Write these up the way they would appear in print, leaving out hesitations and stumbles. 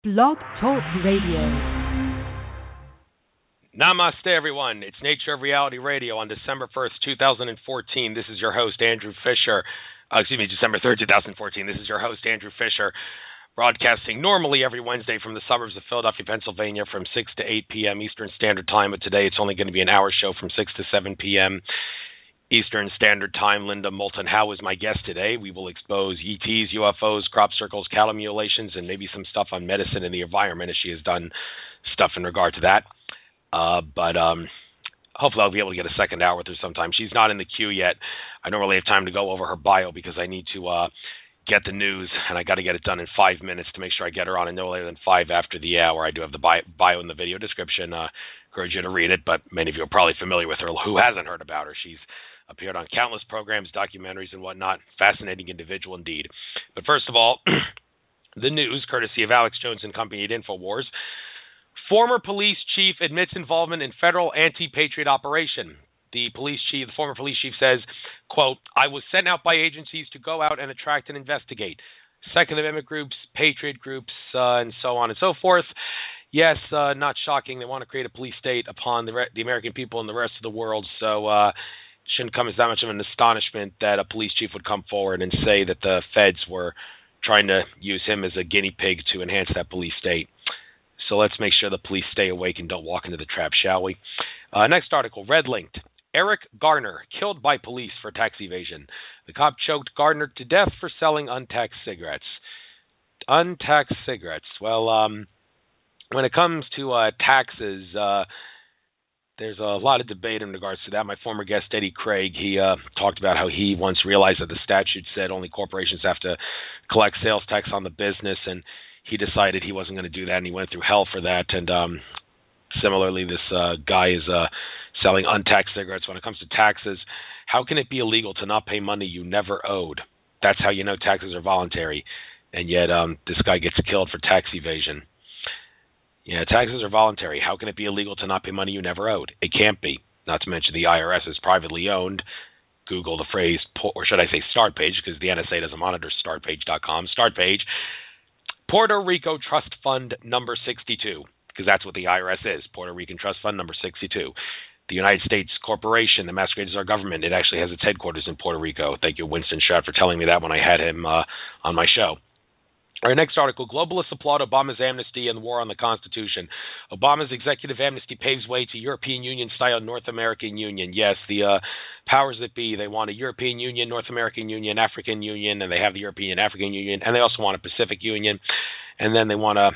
Blog Talk Radio. Namaste, everyone. It's Nature of Reality Radio on December 1st, 2014. This is your host, Andrew Fisher. December 3rd, 2014. This is your host, Andrew Fisher, broadcasting normally every Wednesday from the suburbs of Philadelphia, Pennsylvania from 6 to 8 p.m. Eastern Standard Time. But today it's only going to be an hour show from 6 to 7 p.m. Eastern Standard Time. Linda Moulton Howe is my guest today. We will expose ETs, UFOs, crop circles, cattle mutilations, and maybe some stuff on medicine and the environment, as she has done stuff in regard to that. But hopefully I'll be able to get a second hour with her sometime. She's not in the queue yet. I don't really have time to go over her bio because I need to get the news, and I got to get it done in 5 minutes to make sure I get her on in no later than 5 after the hour. I do have the bio in the video description. Encourage you to read it, but many of you are probably familiar with her who hasn't heard about her. She's appeared on countless programs, documentaries, and whatnot. Fascinating individual indeed. But first of all, the news, courtesy of Alex Jones and Company at InfoWars. Former police chief admits involvement in federal anti-patriot operation. The former police chief says, quote, "I was sent out by agencies to go out and attract and investigate. Second Amendment groups, patriot groups, and so on and so forth. Yes, not shocking. They want to create a police state upon the American people and the rest of the world. So shouldn't come as that much of an astonishment that a police chief would come forward and say that the feds were trying to use him as a guinea pig to enhance that police state. So let's make sure the police stay awake and don't walk into the trap, shall we? Next article, red linked. Eric Garner, killed by police for tax evasion. The cop choked Garner to death for selling untaxed cigarettes. Untaxed cigarettes. Well, when it comes to taxes, there's a lot of debate in regards to that. My former guest, Eddie Craig, he talked about how he once realized that the statute said only corporations have to collect sales tax on the business, and he decided he wasn't going to do that, and he went through hell for that. And similarly, this guy is selling untaxed cigarettes. When it comes to taxes, how can it be illegal to not pay money you never owed? That's how you know taxes are voluntary. And yet this guy gets killed for tax evasion. Yeah, taxes are voluntary. How can it be illegal to not pay money you never owed? It can't be. Not to mention the IRS is privately owned. Google the phrase, or should I say start page, because the NSA doesn't monitor startpage.com. Start page, Puerto Rico Trust Fund number 62, because that's what the IRS is, Puerto Rican Trust Fund number 62. The United States Corporation that masquerades as our government, it actually has its headquarters in Puerto Rico. Thank you, Winston Schaut, for telling me that when I had him on my show. Our next article, globalists applaud Obama's amnesty and the war on the Constitution. Obama's executive amnesty paves way to European Union-style North American Union. Yes, the powers that be, they want a European Union, North American Union, African Union, and they have the European African Union, and they also want a Pacific Union, and then they want to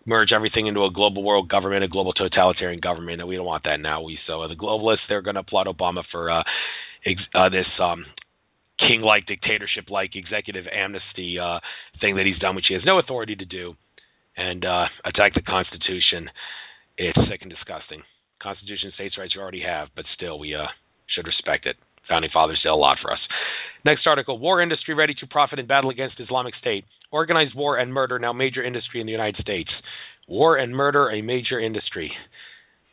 merge everything into a global world government, a global totalitarian government, and we don't want that now. So the globalists, they're going to applaud Obama for this king-like, dictatorship-like executive amnesty thing that he's done, which he has no authority to do, and attack the Constitution. It's sick and disgusting. Constitution, states' rights you already have, but still we should respect it. Founding fathers did a lot for us. Next article, war industry ready to profit in battle against Islamic State. Organized war and murder now major industry in the United States. War and murder a major industry.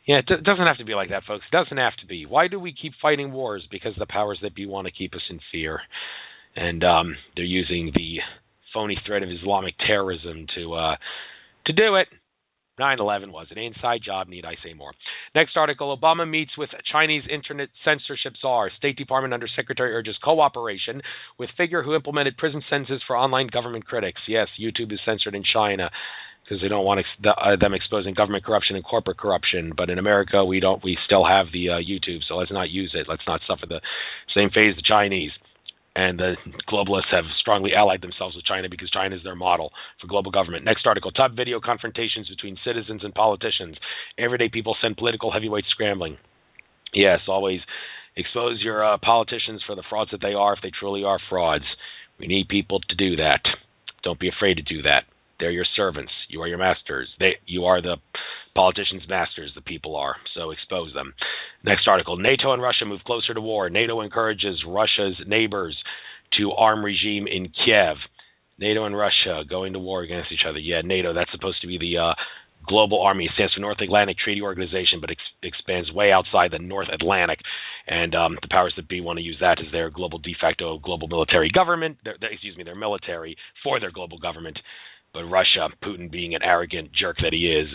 Yeah, it doesn't have to be like that, folks. It doesn't have to be. Why do we keep fighting wars? Because the powers that be want to keep us in fear. And they're using the phony threat of Islamic terrorism to do it. 9/11 was an inside job, need I say more. Next article, Obama meets with Chinese internet censorship czar. State Department under Secretary urges cooperation with figure who implemented prison sentences for online government critics. Yes, YouTube is censored in China because they don't want them exposing government corruption and corporate corruption. But in America, we still have the YouTube, so let's not use it. Let's not suffer the same fate as the Chinese. And the globalists have strongly allied themselves with China because China is their model for global government. Next article, top video confrontations between citizens and politicians. Everyday people send political heavyweights scrambling. Yes, always expose your politicians for the frauds that they are if they truly are frauds. We need people to do that. Don't be afraid to do that. They're your servants. You are your masters. You are the politicians' masters, the people are. So expose them. Next article, NATO and Russia move closer to war. NATO encourages Russia's neighbors to arm regime in Kiev. NATO and Russia going to war against each other. Yeah, NATO, that's supposed to be the global army. It stands for North Atlantic Treaty Organization, but expands way outside the North Atlantic. And the powers that be want to use that as their global de facto global military government. Their military for their global government. But Russia, Putin being an arrogant jerk that he is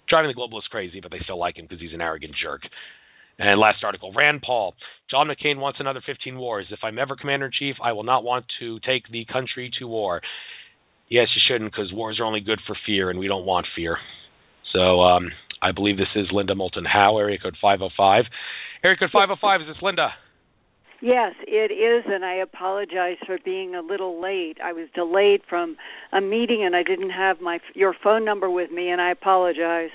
driving the globalists crazy, but they still like him because he's an arrogant jerk. And last article, Rand Paul. John McCain wants another 15 wars. If I'm ever commander-in-chief, I will not want to take the country to war. Yes, you shouldn't, because wars are only good for fear, and we don't want fear. So I believe this is Linda Moulton Howe, area code 505. Area code 505, is this Linda? Yes, it is, and I apologize for being a little late. I was delayed from a meeting, and I didn't have your phone number with me, and I apologize.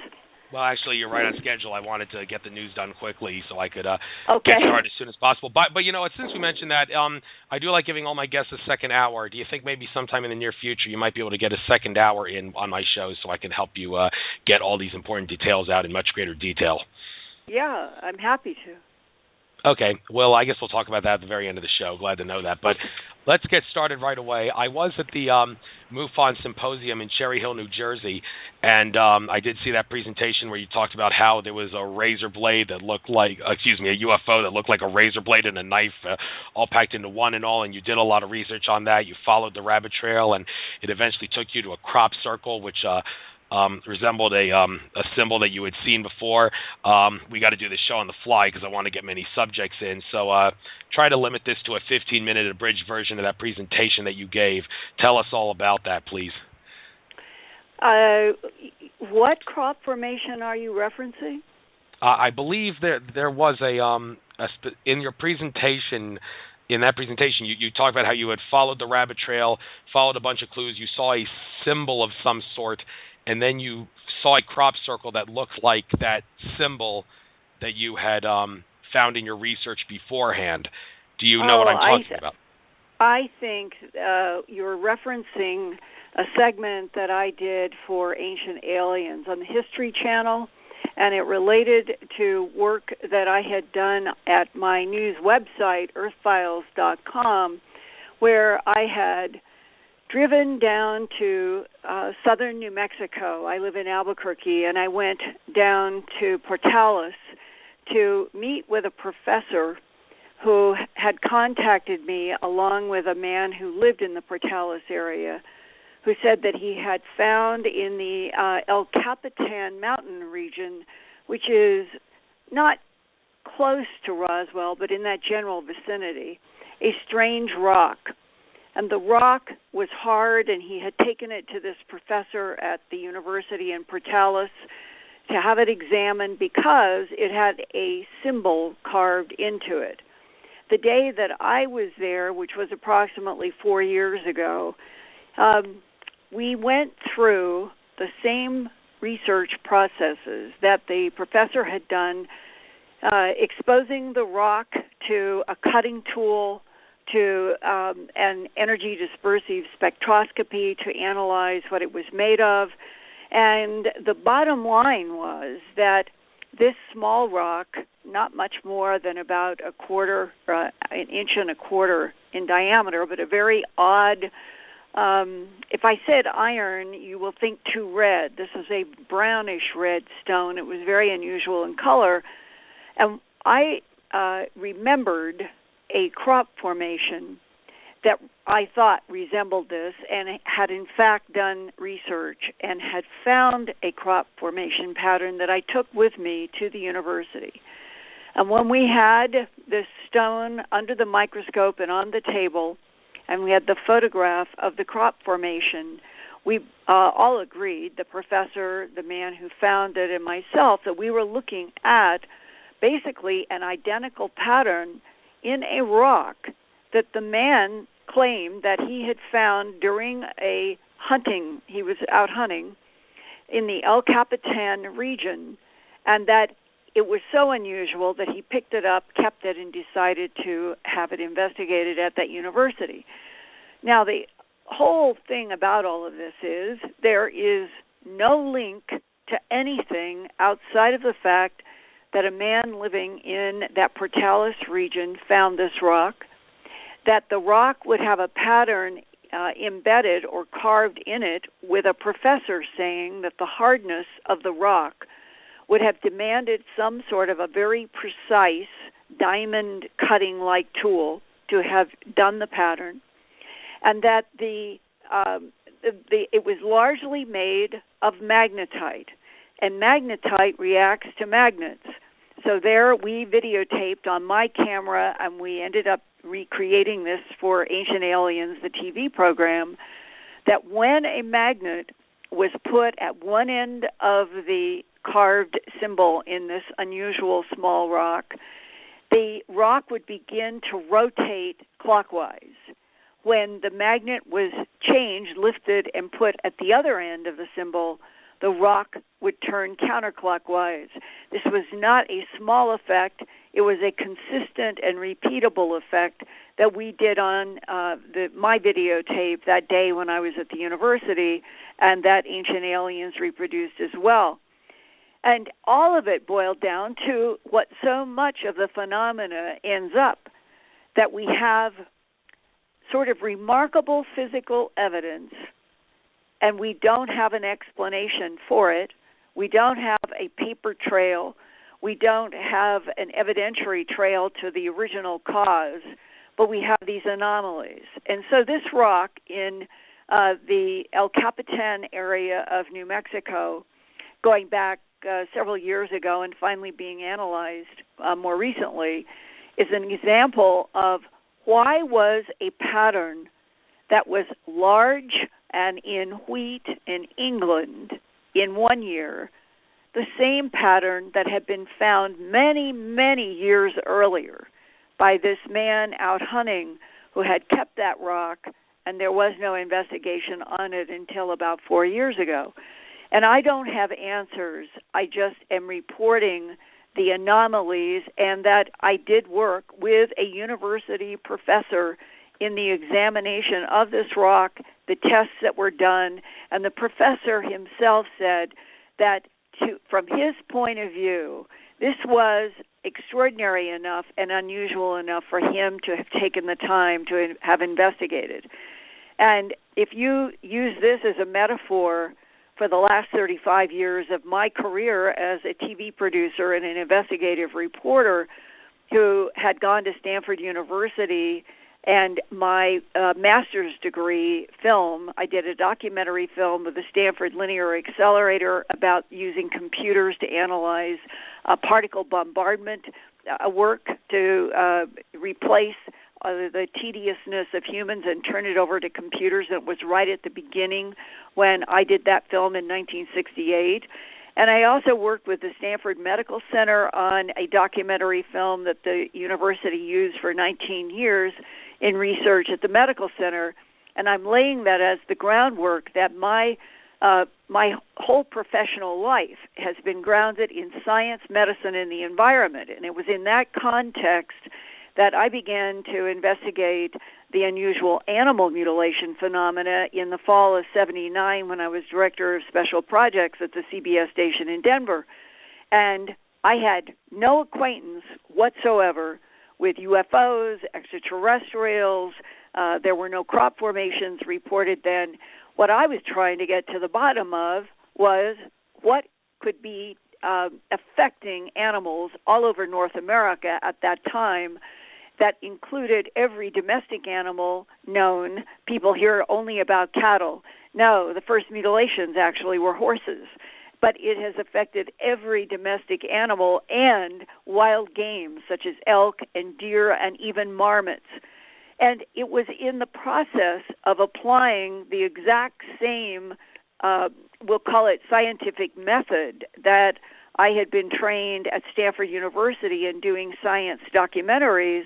Well, actually, you're right on schedule. I wanted to get the news done quickly so I could get started as soon as possible. But you know what, since we mentioned that, I do like giving all my guests a second hour. Do you think maybe sometime in the near future you might be able to get a second hour in on my show so I can help you get all these important details out in much greater detail? Yeah, I'm happy to. Okay, well, I guess we'll talk about that at the very end of the show. Glad to know that. But let's get started right away. I was at the MUFON Symposium in Cherry Hill, New Jersey, and I did see that presentation where you talked about how there was a razor blade that looked like, a UFO that looked like a razor blade and a knife all packed into one and all, and you did a lot of research on that. You followed the rabbit trail, and it eventually took you to a crop circle, which resembled a symbol that you had seen before. We got to do this show on the fly because I want to get many subjects in. So try to limit this to a 15-minute abridged version of that presentation that you gave. Tell us all about that, please. What crop formation are you referencing? I believe there was in your presentation. In that presentation, you talked about how you had followed the rabbit trail, followed a bunch of clues. You saw a symbol of some sort, and then you saw a crop circle that looked like that symbol that you had found in your research beforehand. Do you know what I'm talking about? I think you're referencing a segment that I did for Ancient Aliens on the History Channel, and it related to work that I had done at my news website, earthfiles.com, where I had driven down to southern New Mexico. I live in Albuquerque, and I went down to Portales to meet with a professor who had contacted me along with a man who lived in the Portales area, who said that he had found in the El Capitan mountain region, which is not close to Roswell, but in that general vicinity, a strange rock. And the rock was hard, and he had taken it to this professor at the university in Portales to have it examined because it had a symbol carved into it. The day that I was there, which was approximately 4 years ago, we went through the same research processes that the professor had done, exposing the rock to a cutting tool, to an energy dispersive spectroscopy to analyze what it was made of. And the bottom line was that this small rock, not much more than about an inch and a quarter in diameter, but a very odd, if I said iron, you will think too red. This is a brownish red stone. It was very unusual in color. And I remembered a crop formation that I thought resembled this, and had in fact done research and had found a crop formation pattern that I took with me to the university. And when we had this stone under the microscope and on the table, and we had the photograph of the crop formation, we all agreed, the professor, the man who found it, and myself, that we were looking at basically an identical pattern in a rock that the man claimed that he had found during a hunting. He was out hunting in the El Capitan region, and that it was so unusual that he picked it up, kept it, and decided to have it investigated at that university. Now, the whole thing about all of this is there is no link to anything outside of the fact that a man living in that Portales region found this rock, that the rock would have a pattern embedded or carved in it, with a professor saying that the hardness of the rock would have demanded some sort of a very precise diamond cutting-like tool to have done the pattern, and that the it was largely made of magnetite, and magnetite reacts to magnets. So there we videotaped on my camera, and we ended up recreating this for Ancient Aliens, the TV program, that when a magnet was put at one end of the carved symbol in this unusual small rock, the rock would begin to rotate clockwise. When the magnet was changed, lifted, and put at the other end of the symbol, the rock would turn counterclockwise. This was not a small effect. It was a consistent and repeatable effect that we did on my videotape that day when I was at the university, and that Ancient Aliens reproduced as well. And all of it boiled down to what so much of the phenomena ends up, that we have sort of remarkable physical evidence, and we don't have an explanation for it. We don't have a paper trail. We don't have an evidentiary trail to the original cause, but we have these anomalies. And so this rock in the El Capitan area of New Mexico, going back several years ago and finally being analyzed more recently, is an example of why was a pattern that was large and in wheat in England in 1 year the same pattern that had been found many, many years earlier by this man out hunting who had kept that rock, and there was no investigation on it until about 4 years ago. And I don't have answers. I just am reporting the anomalies, and that I did work with a university professor in the examination of this rock, the tests that were done, and the professor himself said that from his point of view, this was extraordinary enough and unusual enough for him to have taken the time to have investigated. And if you use this as a metaphor for the last 35 years of my career as a TV producer and an investigative reporter who had gone to Stanford University, and my master's degree film, I did a documentary film with the Stanford Linear Accelerator about using computers to analyze particle bombardment work to replace the tediousness of humans and turn it over to computers. It was right at the beginning when I did that film in 1968. And I also worked with the Stanford Medical Center on a documentary film that the university used for 19 years in research at the medical center. And I'm laying that as the groundwork that my whole professional life has been grounded in science, medicine, and the environment. And it was in that context that I began to investigate the unusual animal mutilation phenomena in the fall of '79 when I was director of special projects at the CBS station in Denver. And I had no acquaintance whatsoever with UFOs, extraterrestrials. There were no crop formations reported then. What I was trying to get to the bottom of was what could be affecting animals all over North America at that time. That included every domestic animal known. People hear only about cattle. No, the first mutilations actually were horses. But it has affected every domestic animal and wild game, such as elk and deer and even marmots. And it was in the process of applying the exact same, we'll call it scientific method, that I had been trained at Stanford University in doing science documentaries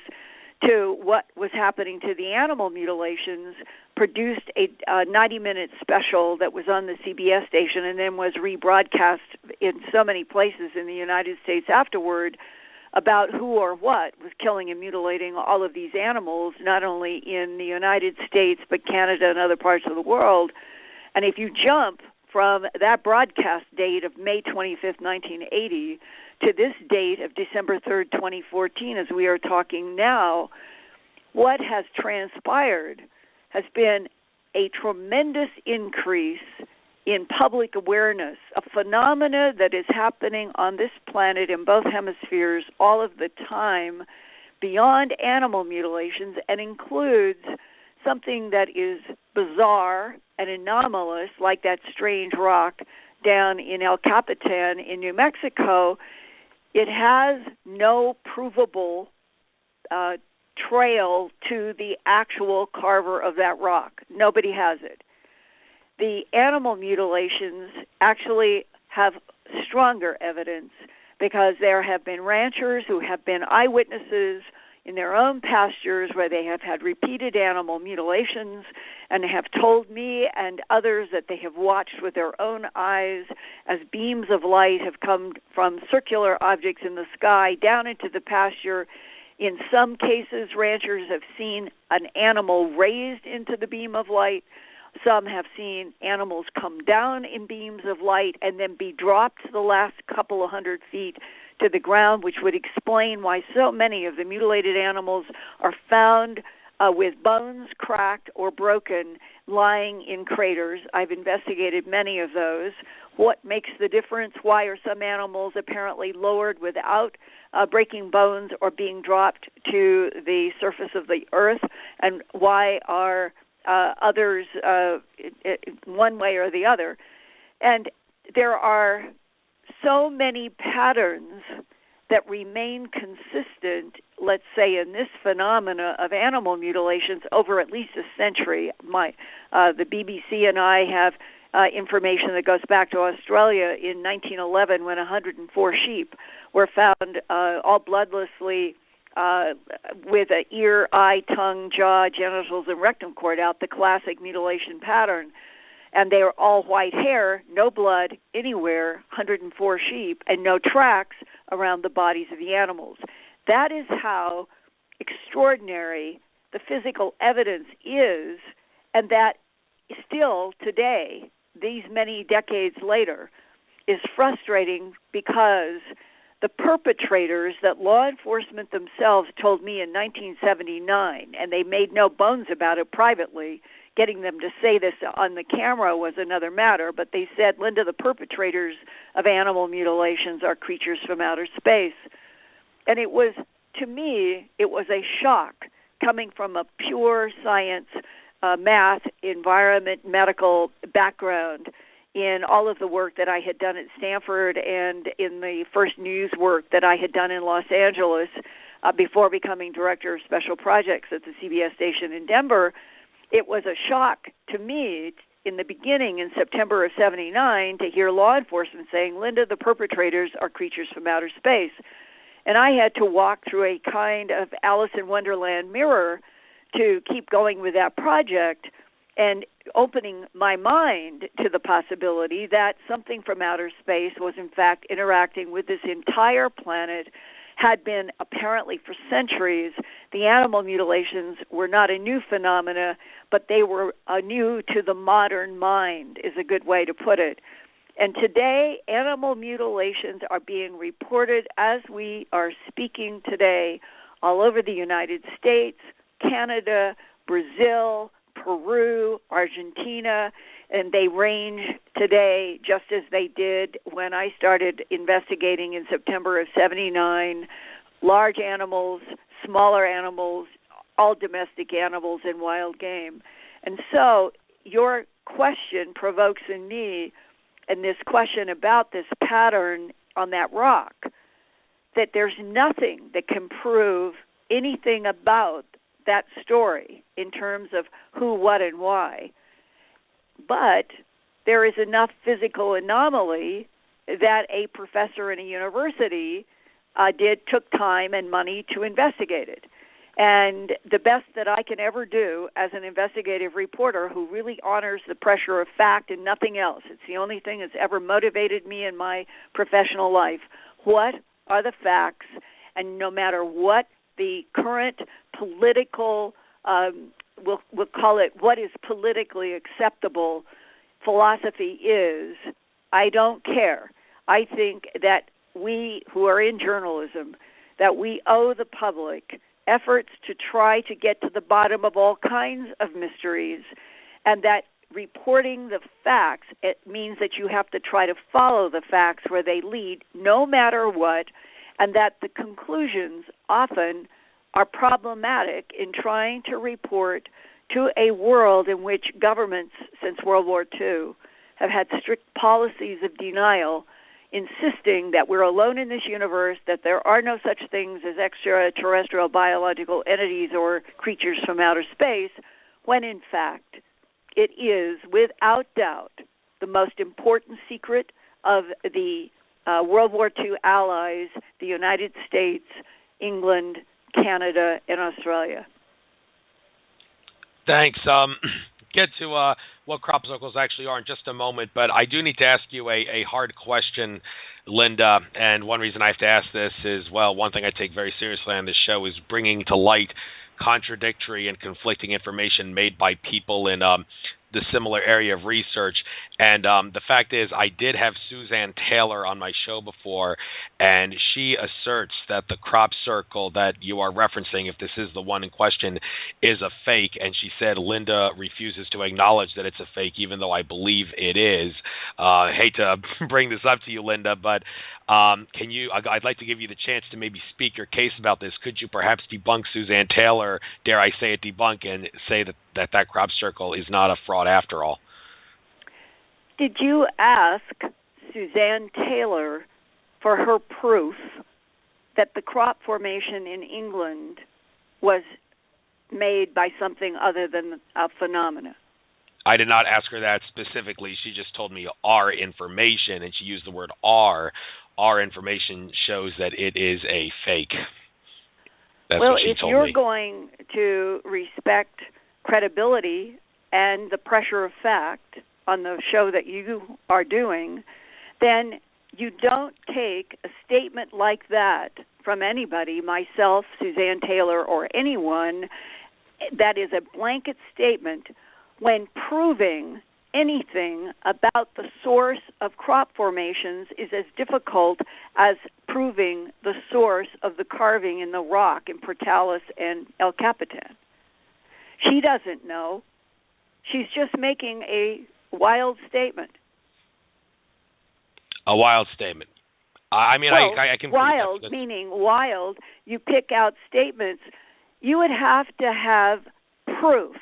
to what was happening to the animal mutilations, produced a 90-minute special that was on the CBS station and then was rebroadcast in so many places in the United States afterward about who or what was killing and mutilating all of these animals, not only in the United States but Canada and other parts of the world. And if you jump from that broadcast date of May 25th, 1980, to this date of December 3rd, 2014, as we are talking now, what has transpired has been a tremendous increase in public awareness, a phenomena that is happening on this planet in both hemispheres all of the time, beyond animal mutilations, and includes something that is bizarre and anomalous, like that strange rock down in El Capitan in New Mexico, it has no provable trail to the actual carver of that rock. Nobody has it. The animal mutilations actually have stronger evidence, because there have been ranchers who have been eyewitnesses in their own pastures where they have had repeated animal mutilations, and have told me and others that they have watched with their own eyes as beams of light have come from circular objects in the sky down into the pasture. In some cases, ranchers have seen an animal raised into the beam of light. Some have seen animals come down in beams of light and then be dropped the last couple of 100 feet to the ground, which would explain why so many of the mutilated animals are found with bones cracked or broken, lying in craters. I've investigated many of those. What makes the difference? Why are some animals apparently lowered without breaking bones or being dropped to the surface of the earth? And why are others one way or the other? And there are so many patterns that remain consistent, let's say, in this phenomena of animal mutilations over at least a century. The BBC and I have information that goes back to Australia in 1911, when 104 sheep were found all bloodlessly with an ear, eye, tongue, jaw, genitals, and rectum cord out, the classic mutilation pattern. And they were all white hair, no blood anywhere, 104 sheep, and no tracks around the bodies of the animals. That is how extraordinary the physical evidence is, and that still today, these many decades later, is frustrating, because the perpetrators that law enforcement themselves told me in 1979, and they made no bones about it privately. Getting them to say this on the camera was another matter, but they said, Linda, the perpetrators of animal mutilations are creatures from outer space. And it was, to me, it was a shock coming from a pure science, math, environment, medical background in all of the work that I had done at Stanford and in the first news work that I had done in Los Angeles before becoming director of special projects at the CBS station in Denver. It was a shock to me in the beginning in September of 79 to hear law enforcement saying, Linda, the perpetrators are creatures from outer space. And I had to walk through a kind of Alice in Wonderland mirror to keep going with that project and opening my mind to the possibility that something from outer space was in fact interacting with this entire planet, had been apparently for centuries. The animal mutilations were not a new phenomena, but they were new to the modern mind, is a good way to put it. And today, animal mutilations are being reported as we are speaking today all over the United States, Canada, Brazil, Peru, Argentina, and they range today just as they did when I started investigating in September of 79, large animals, smaller animals, all domestic animals and wild game. And so your question provokes in me, and this question about this pattern on that rock, that there's nothing that can prove anything about that story in terms of who, what, and why. But there is enough physical anomaly that a professor in a university took time and money to investigate it. And the best that I can ever do as an investigative reporter who really honors the pressure of fact and nothing else, it's the only thing that's ever motivated me in my professional life. What are the facts? And no matter what the current political, we'll call it what is politically acceptable philosophy is, I don't care. I think that we who are in journalism, that we owe the public efforts to try to get to the bottom of all kinds of mysteries, and that reporting the facts, it means that you have to try to follow the facts where they lead, no matter what, and that the conclusions often are problematic in trying to report to a world in which governments since World War II have had strict policies of denial, insisting that we're alone in this universe, that there are no such things as extraterrestrial biological entities or creatures from outer space, when in fact it is, without doubt, the most important secret of the World War II allies, the United States, England, Canada, and Australia. Thanks. Get to what crop circles actually are in just a moment, but I do need to ask you a hard question, Linda, and one reason I have to ask this is, well, one thing I take very seriously on this show is bringing to light contradictory and conflicting information made by people in the similar area of research. And the fact is, I did have Suzanne Taylor on my show before, and she asserts that the crop circle that you are referencing, if this is the one in question, is a fake. And she said Linda refuses to acknowledge that it's a fake, even though I believe it is. I hate to bring this up to you, Linda, but I'd like to give you the chance to maybe speak your case about this. Could you perhaps debunk Suzanne Taylor, dare I say it, debunk, and say that crop circle is not a fraud after all? Did you ask Suzanne Taylor for her proof that the crop formation in England was made by something other than a phenomena? I did not ask her that specifically. She just told me our information, and she used the word our. Our information shows that it is a fake. That's well, what she if told you're me. going to respect credibility and the pressure of fact on the show that you are doing, then you don't take a statement like that from anybody, myself, Suzanne Taylor, or anyone, that is a blanket statement when proving anything about the source of crop formations is as difficult as proving the source of the carving in the rock in Portales and El Capitan. She doesn't know. She's just making a wild statement. A wild statement. I mean, well, I can... Wild, meaning wild, you pick out statements. You would have to have proof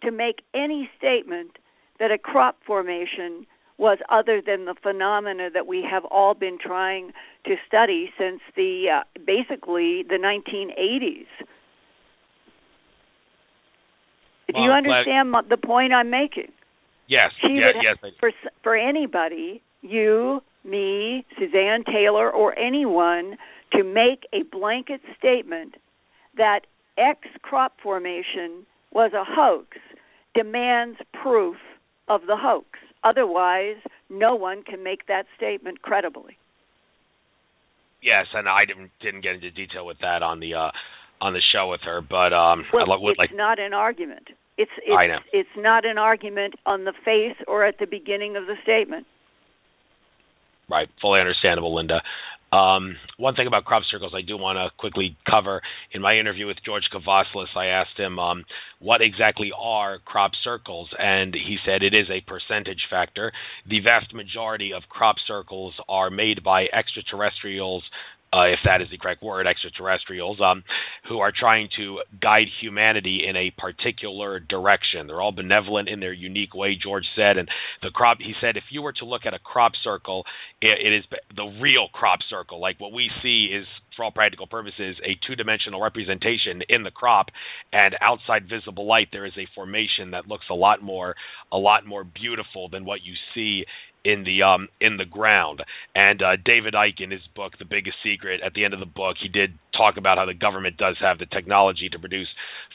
to make any statement that a crop formation was other than the phenomena that we have all been trying to study since basically the 1980s. Do you understand the point I'm making? Yes. Yes. For anybody, you, me, Suzanne Taylor, or anyone, to make a blanket statement that X crop formation was a hoax demands proof of the hoax. Otherwise, no one can make that statement credibly. Yes, and I didn't get into detail with that on the show with her, but it's not an argument. I know. It's not an argument on the face or at the beginning of the statement. Right, fully understandable, Linda. One thing about crop circles I do want to quickly cover. In my interview with George Kavaslis, I asked him what exactly are crop circles, and he said it is a percentage factor. The vast majority of crop circles are made by extraterrestrials, if that is the correct word, extraterrestrials, who are trying to guide humanity in a particular direction. They're all benevolent in their unique way, George said. And he said, if you were to look at a crop circle, it is the real crop circle. Like what we see is, for all practical purposes, a two-dimensional representation in the crop, and outside visible light, there is a formation that looks a lot more beautiful than what you see in the ground. And David Icke, in his book, The Biggest Secret, at the end of the book, he did talk about how the government does have the technology to produce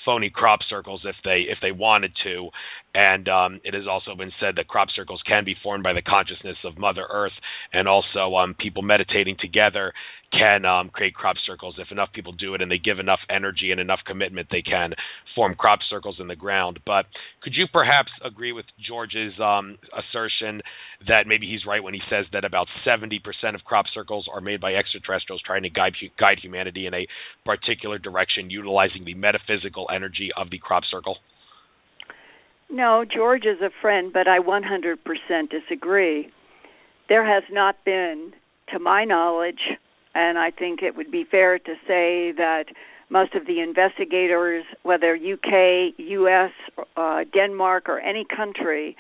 phony crop circles if they wanted to. And it has also been said that crop circles can be formed by the consciousness of Mother Earth, and also people meditating together can create crop circles. If enough people do it and they give enough energy and enough commitment, they can form crop circles in the ground. But could you perhaps agree with George's assertion that maybe he's right when he says that about 70% of crop circles are made by extraterrestrials trying to guide humanity in a particular direction, utilizing the metaphysical energy of the crop circle? No, George is a friend, but I 100% disagree. There has not been, to my knowledge, and I think it would be fair to say that most of the investigators, whether UK, US, Denmark, or any country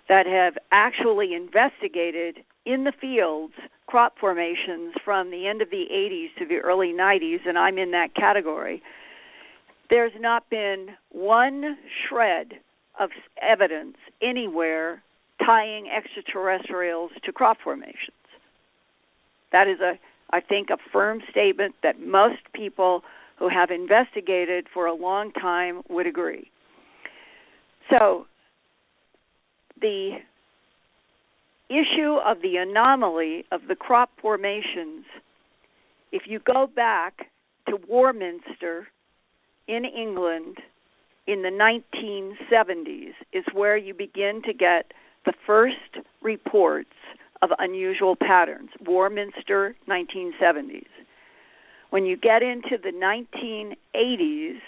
that have actually investigated in the fields crop formations from the end of the 80s to the early 90s, and I'm in that category, there's not been one shred of evidence anywhere tying extraterrestrials to crop formations. That is, I think, a firm statement that most people who have investigated for a long time would agree. So the issue of the anomaly of the crop formations, if you go back to Warminster in England in the 1970s, is where you begin to get the first reports of unusual patterns. Warminster, 1970s. When you get into the 1980s,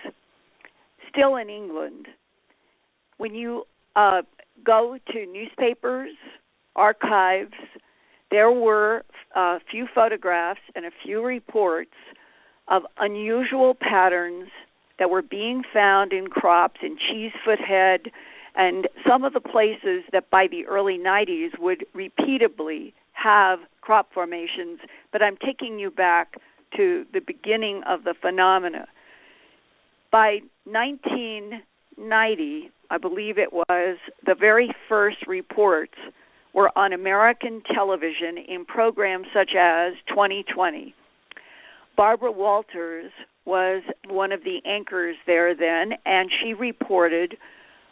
still in England, when you go to newspapers, archives, there were a few photographs and a few reports of unusual patterns that were being found in crops in Cheesefoot Head and some of the places that by the early 90s would repeatedly have crop formations. But I'm taking you back to the beginning of the phenomena. By 1990, I believe it was, the very first reports were on American television in programs such as 2020. Barbara Walters was one of the anchors there then, and she reported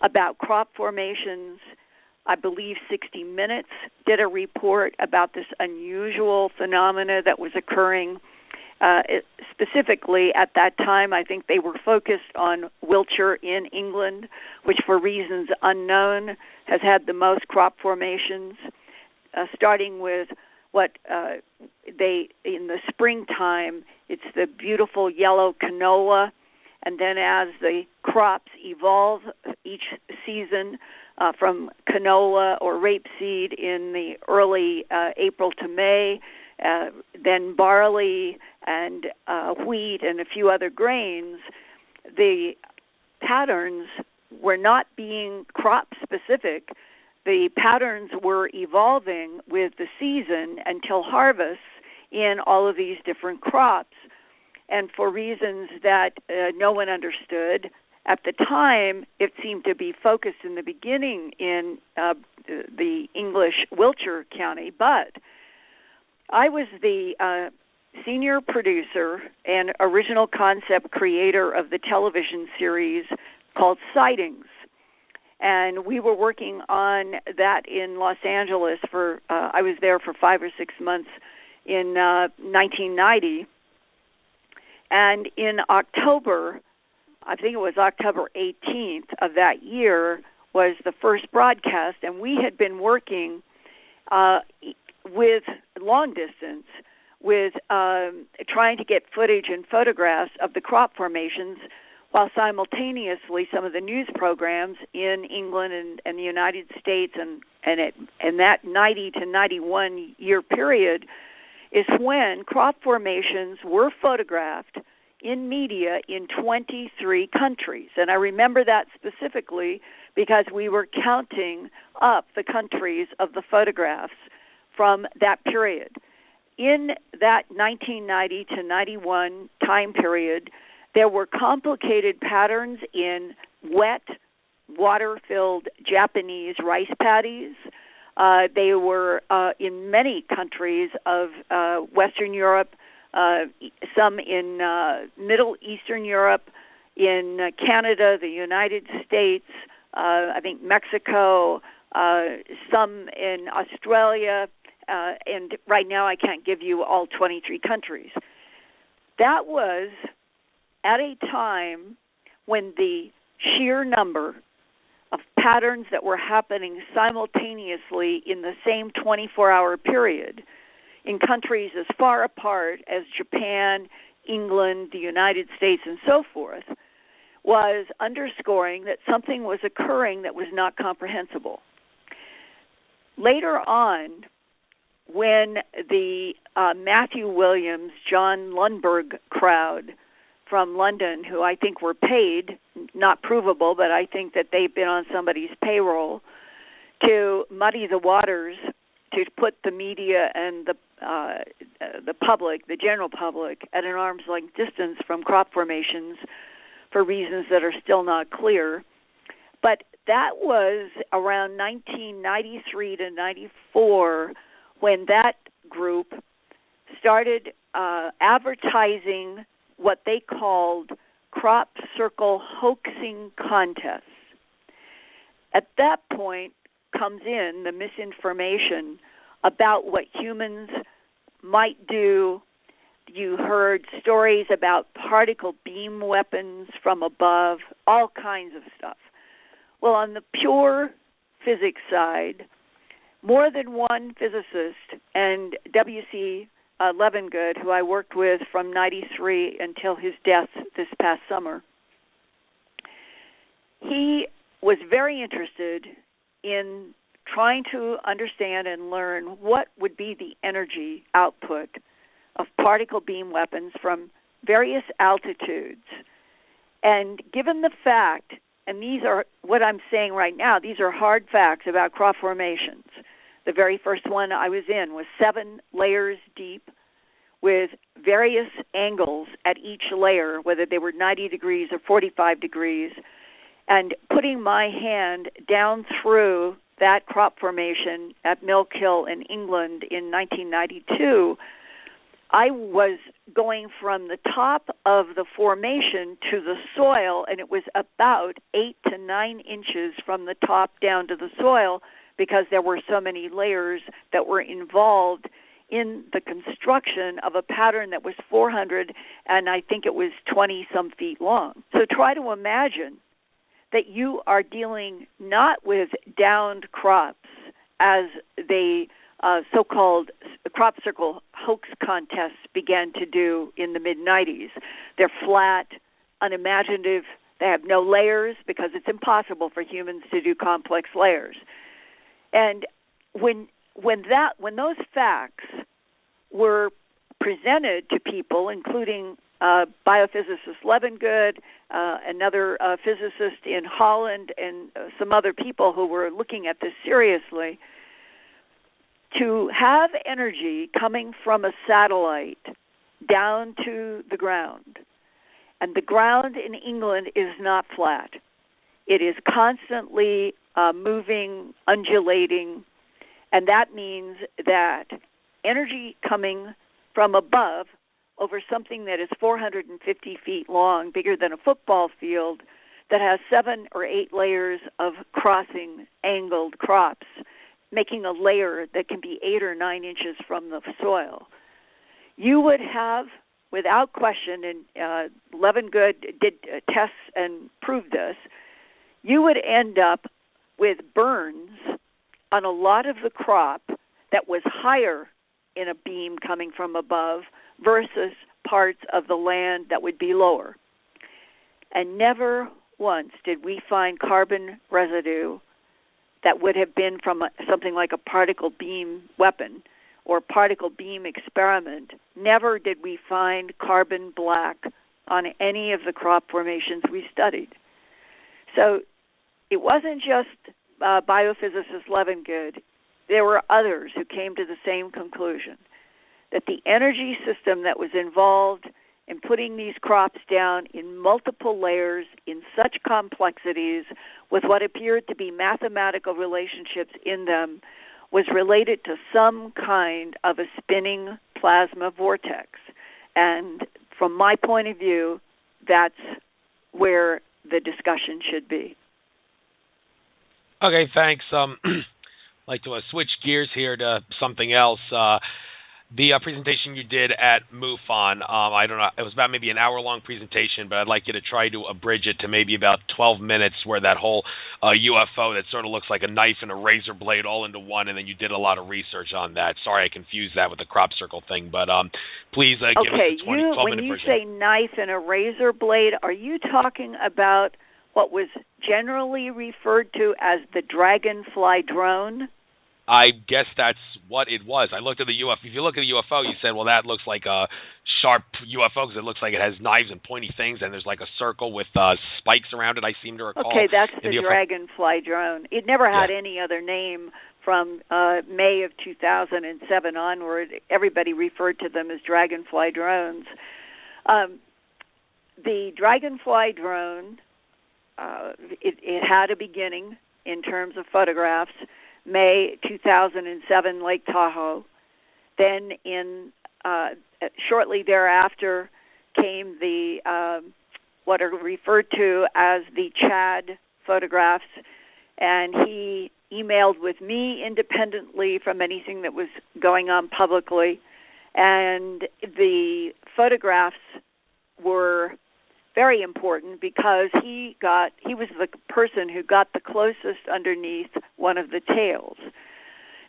about crop formations. I believe 60 Minutes did a report about this unusual phenomena that was occurring. Specifically at that time, I think they were focused on Wiltshire in England, which for reasons unknown has had the most crop formations, starting with what in the springtime, it's the beautiful yellow canola, and then as the crops evolve each season from canola or rapeseed in the early April to May, then barley and wheat and a few other grains, the patterns were not being crop-specific. The patterns were evolving with the season until harvest in all of these different crops. And for reasons that no one understood, at the time, it seemed to be focused in the beginning in the English Wiltshire County, but I was the senior producer and original concept creator of the television series called Sightings. And we were working on that in Los Angeles I was there for 5 or 6 months in 1990. And in October, I think it was October 18th of that year, was the first broadcast. And we had been working with long distance with trying to get footage and photographs of the crop formations, while simultaneously some of the news programs in England and the United States and that 90 to 91 year period is when crop formations were photographed in media in 23 countries. And I remember that specifically because we were counting up the countries of the photographs from that period. In that 1990 to 91 time period, there were complicated patterns in wet, water-filled Japanese rice paddies. They were in many countries of Western Europe, some in Middle Eastern Europe, in Canada, the United States, I think Mexico, some in Australia, and right now I can't give you all 23 countries. That was at a time when the sheer number of patterns that were happening simultaneously in the same 24-hour period in countries as far apart as Japan, England, the United States, and so forth, was underscoring that something was occurring that was not comprehensible. Later on, when the Matthew Williams, John Lundberg crowd from London who I think were paid, not provable, but I think that they've been on somebody's payroll to muddy the waters, to put the media and the public, the general public, at an arm's length distance from crop formations for reasons that are still not clear. But that was around 1993 to 94 when that group started advertising what they called crop circle hoaxing contests. At that point comes in the misinformation about what humans might do. You heard stories about particle beam weapons from above, all kinds of stuff. Well, on the pure physics side, more than one physicist, and W.C. Levengood, who I worked with from 93 until his death this past summer, he was very interested in trying to understand and learn what would be the energy output of particle beam weapons from various altitudes. And given the fact, and these are what I'm saying right now, these are hard facts about crop formations. The very first one I was in was 7 layers deep with various angles at each layer, whether they were 90 degrees or 45 degrees, and putting my hand down through that crop formation at Milk Hill in England in 1992, I was going from the top of the formation to the soil, and it was about 8 to 9 inches from the top down to the soil because there were so many layers that were involved in the construction of a pattern that was 400, and I think it was 20-some feet long. So try to imagine that you are dealing not with downed crops as the so-called crop circle hoax contests began to do in the mid-90s. They're flat, unimaginative. They have no layers because it's impossible for humans to do complex layers. And when those facts were presented to people, including biophysicist Levengood, another physicist in Holland, and some other people who were looking at this seriously, to have energy coming from a satellite down to the ground. And the ground in England is not flat. It is constantly moving, undulating, and that means that energy coming from above over something that is 450 feet long, bigger than a football field, that has 7 or 8 layers of crossing angled crops, making a layer that can be 8 or 9 inches from the soil. You would have, without question, and Levengood did tests and proved this, you would end up with burns on a lot of the crop that was higher in a beam coming from above versus parts of the land that would be lower. And never once did we find carbon residue that would have been from something like a particle beam weapon or particle beam experiment. Never did we find carbon black on any of the crop formations we studied. So it wasn't just biophysicist Levengood. There were others who came to the same conclusion, that the energy system that was involved in putting these crops down in multiple layers in such complexities with what appeared to be mathematical relationships in them was related to some kind of a spinning plasma vortex. And from my point of view, that's where the discussion should be. Okay, thanks. I'd like to switch gears here to something else. The presentation you did at MUFON, I don't know, it was about maybe an hour-long presentation, but I'd like you to try to abridge it to maybe about 12 minutes, where that whole UFO that sort of looks like a knife and a razor blade all into one, and then you did a lot of research on that. Sorry I confused that with the crop circle thing, but please give us the 12-minute version. When you say knife and a razor blade, are you talking about what was generally referred to as the dragonfly drone? I guess that's what it was. I looked at the UFO. If you look at the UFO, you said, well, that looks like a sharp UFO because it looks like it has knives and pointy things, and there's like a circle with spikes around it, I seem to recall. Okay, that's the Dragonfly drone. It never had any other name from May of 2007 onward. Everybody referred to them as Dragonfly drones. The Dragonfly drone, it had a beginning in terms of photographs. May 2007, Lake Tahoe. Then shortly thereafter came the what are referred to as the Chad photographs, and he emailed with me independently from anything that was going on publicly, and the photographs were very important because he was the person who got the closest underneath one of the tails.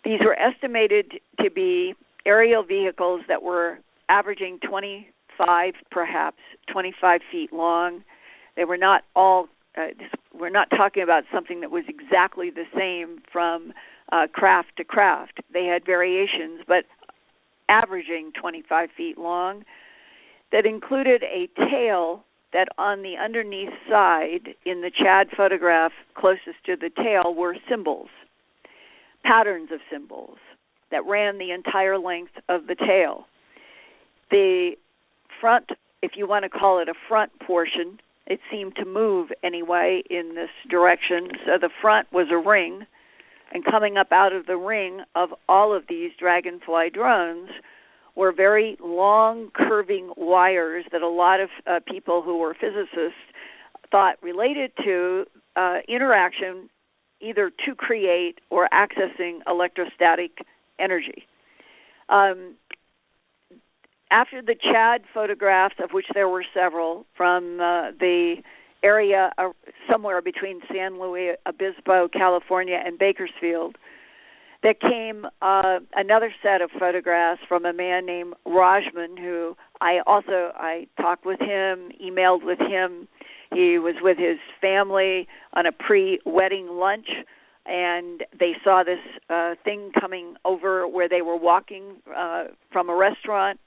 These were estimated to be aerial vehicles that were averaging 25 feet long. They were not all, we're not talking about something that was exactly the same from craft to craft. They had variations, but averaging 25 feet long, that included a tail that on the underneath side in the Chad photograph closest to the tail were symbols, patterns of symbols that ran the entire length of the tail. The front, if you want to call it a front portion, it seemed to move anyway in this direction. So the front was a ring, and coming up out of the ring of all of these Dragonfly drones were very long, curving wires that a lot of people who were physicists thought related to interaction either to create or accessing electrostatic energy. After the Chad photographs, of which there were several, from the area somewhere between San Luis Obispo, California, and Bakersfield, there came another set of photographs from a man named Rajman, who I talked with him, emailed with him. He was with his family on a pre-wedding lunch, and they saw this thing coming over where they were walking from a restaurant.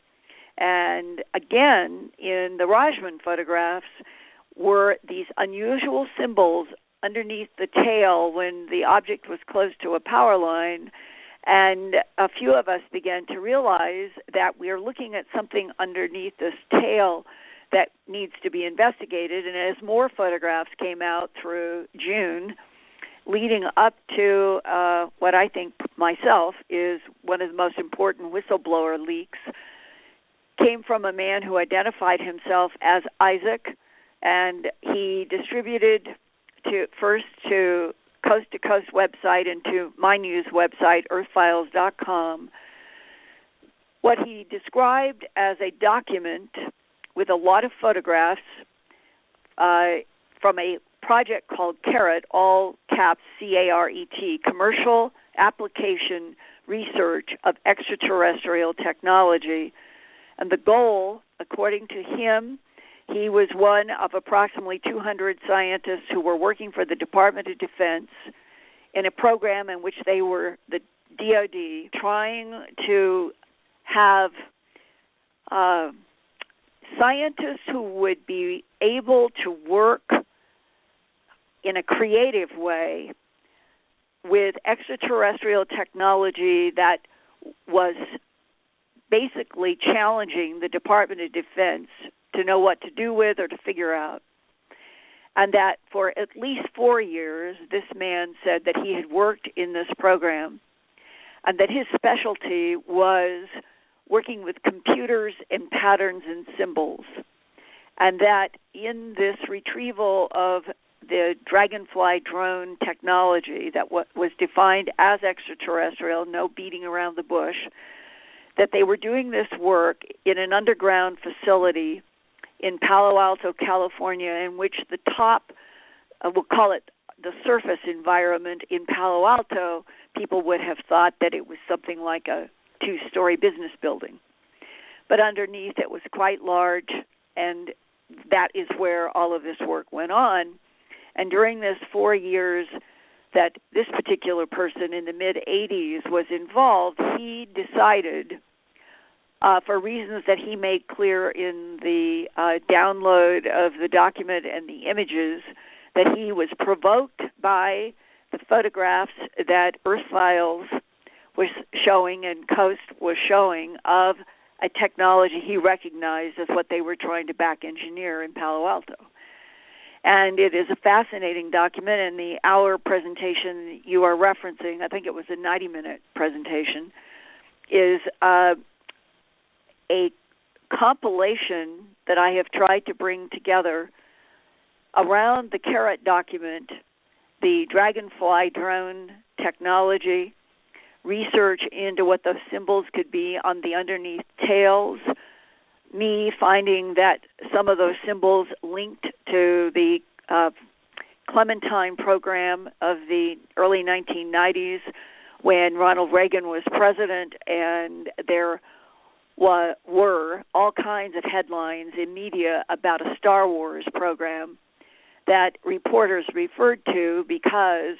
And again, in the Rajman photographs were these unusual symbols underneath the tail when the object was close to a power line. And a few of us began to realize that we are looking at something underneath this tail that needs to be investigated. And as more photographs came out through June, leading up to what I think myself is one of the most important whistleblower leaks, came from a man who identified himself as Isaac, and he distributed first to Coast website and to my news website, earthfiles.com, what he described as a document with a lot of photographs from a project called CARET, all caps C-A-R-E-T, Commercial Application Research of Extraterrestrial Technology. And the goal, according to him, he was one of approximately 200 scientists who were working for the Department of Defense in a program in which they were, the DoD, trying to have scientists who would be able to work in a creative way with extraterrestrial technology that was basically challenging the Department of Defense to know what to do with or to figure out. And that for at least 4 years, this man said that he had worked in this program and that his specialty was working with computers and patterns and symbols. And that in this retrieval of the Dragonfly drone technology that was defined as extraterrestrial, no beating around the bush, that they were doing this work in an underground facility in Palo Alto, California, in which the top, we'll call it the surface environment in Palo Alto, people would have thought that it was something like a 2-story business building. But underneath it was quite large, and that is where all of this work went on. And during this 4 years that this particular person in the mid-'80s was involved, he decided for reasons that he made clear in the download of the document and the images, that he was provoked by the photographs that Earth Files was showing and Coast was showing of a technology he recognized as what they were trying to back engineer in Palo Alto. And it is a fascinating document, and the hour presentation you are referencing, I think it was a 90-minute presentation, is a compilation that I have tried to bring together around the Carrot document, the Dragonfly drone technology, research into what those symbols could be on the underneath tails, me finding that some of those symbols linked to the Clementine program of the early 1990s when Ronald Reagan was president, and there were all kinds of headlines in media about a Star Wars program that reporters referred to because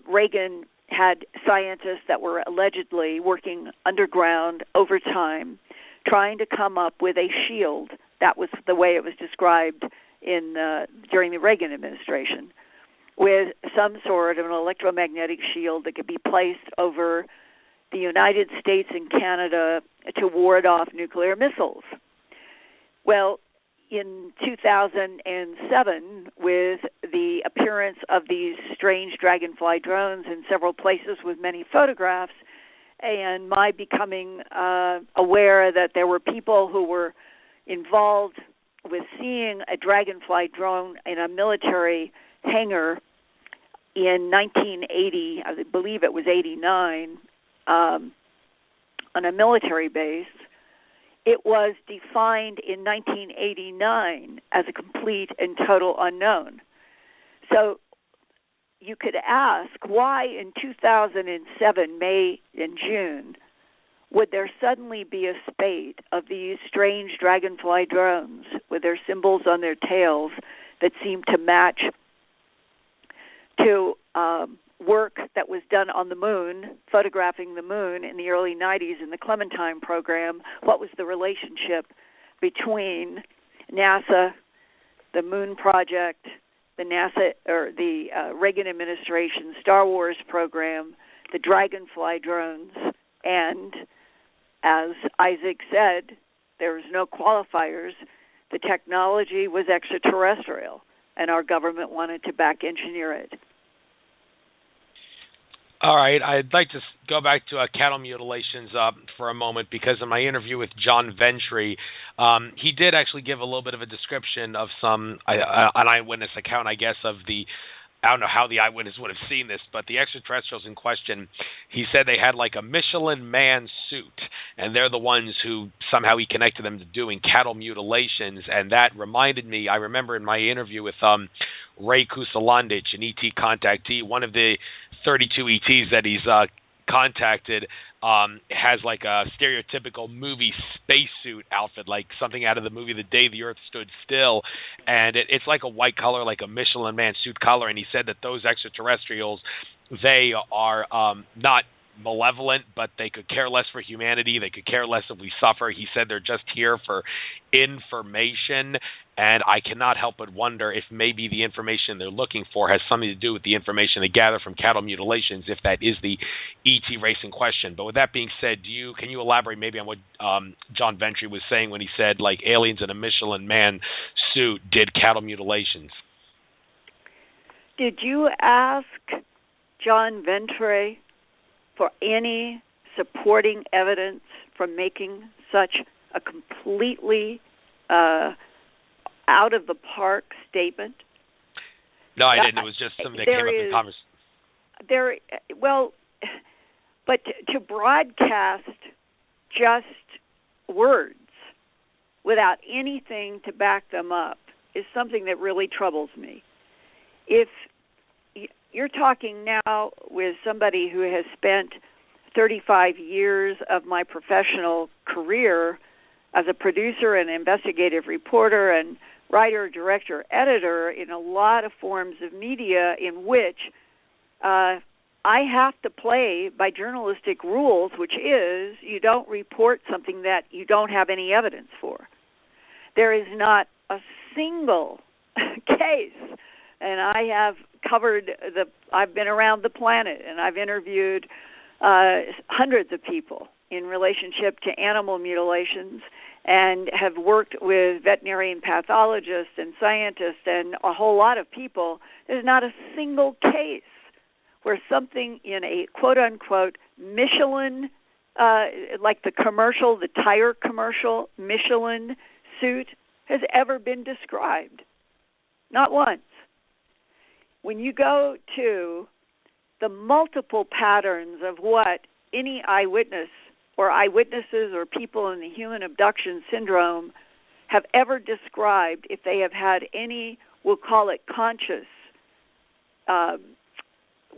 Reagan had scientists that were allegedly working underground over time, trying to come up with a shield. That was the way it was described during the Reagan administration, with some sort of an electromagnetic shield that could be placed over the United States and Canada to ward off nuclear missiles. Well, in 2007, with the appearance of these strange dragonfly drones in several places with many photographs, and my becoming aware that there were people who were involved with seeing a dragonfly drone in a military hangar in 1980, I believe it was 89, on a military base, it was defined in 1989 as a complete and total unknown. So you could ask, why in 2007, May and June, would there suddenly be a spate of these strange dragonfly drones with their symbols on their tails that seem to match to work that was done on the moon, photographing the moon in the early 90s in the Clementine program? What was the relationship between NASA, the Moon Project, the NASA or the Reagan administration Star Wars program, the Dragonfly drones, and as Isaac said, there was no qualifiers. The technology was extraterrestrial, and our government wanted to back engineer it. All right, I'd like to go back to cattle mutilations for a moment, because in my interview with John Ventry, he did actually give a little bit of a description of an eyewitness account, I guess, of I don't know how the eyewitness would have seen this, but the extraterrestrials in question, he said they had like a Michelin man suit, and they're the ones who somehow he connected them to doing cattle mutilations, and that reminded me, I remember in my interview with Ray Kusalandich, an ET contactee, one of the 32 ETs that he's contacted has like a stereotypical movie spacesuit outfit, like something out of the movie The Day the Earth Stood Still, and it's like a white collar, like a Michelin man suit collar, and he said that those extraterrestrials, they are not malevolent, but they could care less for humanity. They could care less if we suffer. He said they're just here for information, and I cannot help but wonder if maybe the information they're looking for has something to do with the information they gather from cattle mutilations, if that is the ET race in question. But with that being said, can you elaborate maybe on what John Ventry was saying when he said, like, aliens in a Michelin man suit did cattle mutilations? Did you ask John Ventry for any supporting evidence from making such a completely out of the park statement? No, I didn't. It was just something that came up in conversation. Well, but to broadcast just words without anything to back them up is something that really troubles me. If you're talking now with somebody who has spent 35 years of my professional career as a producer and investigative reporter and writer, director, editor in a lot of forms of media in which I have to play by journalistic rules, which is you don't report something that you don't have any evidence for. There is not a single case, and I've been around the planet, and I've interviewed hundreds of people in relationship to animal mutilations, and have worked with veterinarian pathologists and scientists and a whole lot of people. There's not a single case where something in a quote-unquote Michelin, like the commercial, the tire commercial Michelin suit, has ever been described. Not once. When you go to the multiple patterns of what any eyewitness or eyewitnesses or people in the human abduction syndrome have ever described, if they have had any, we'll call it conscious,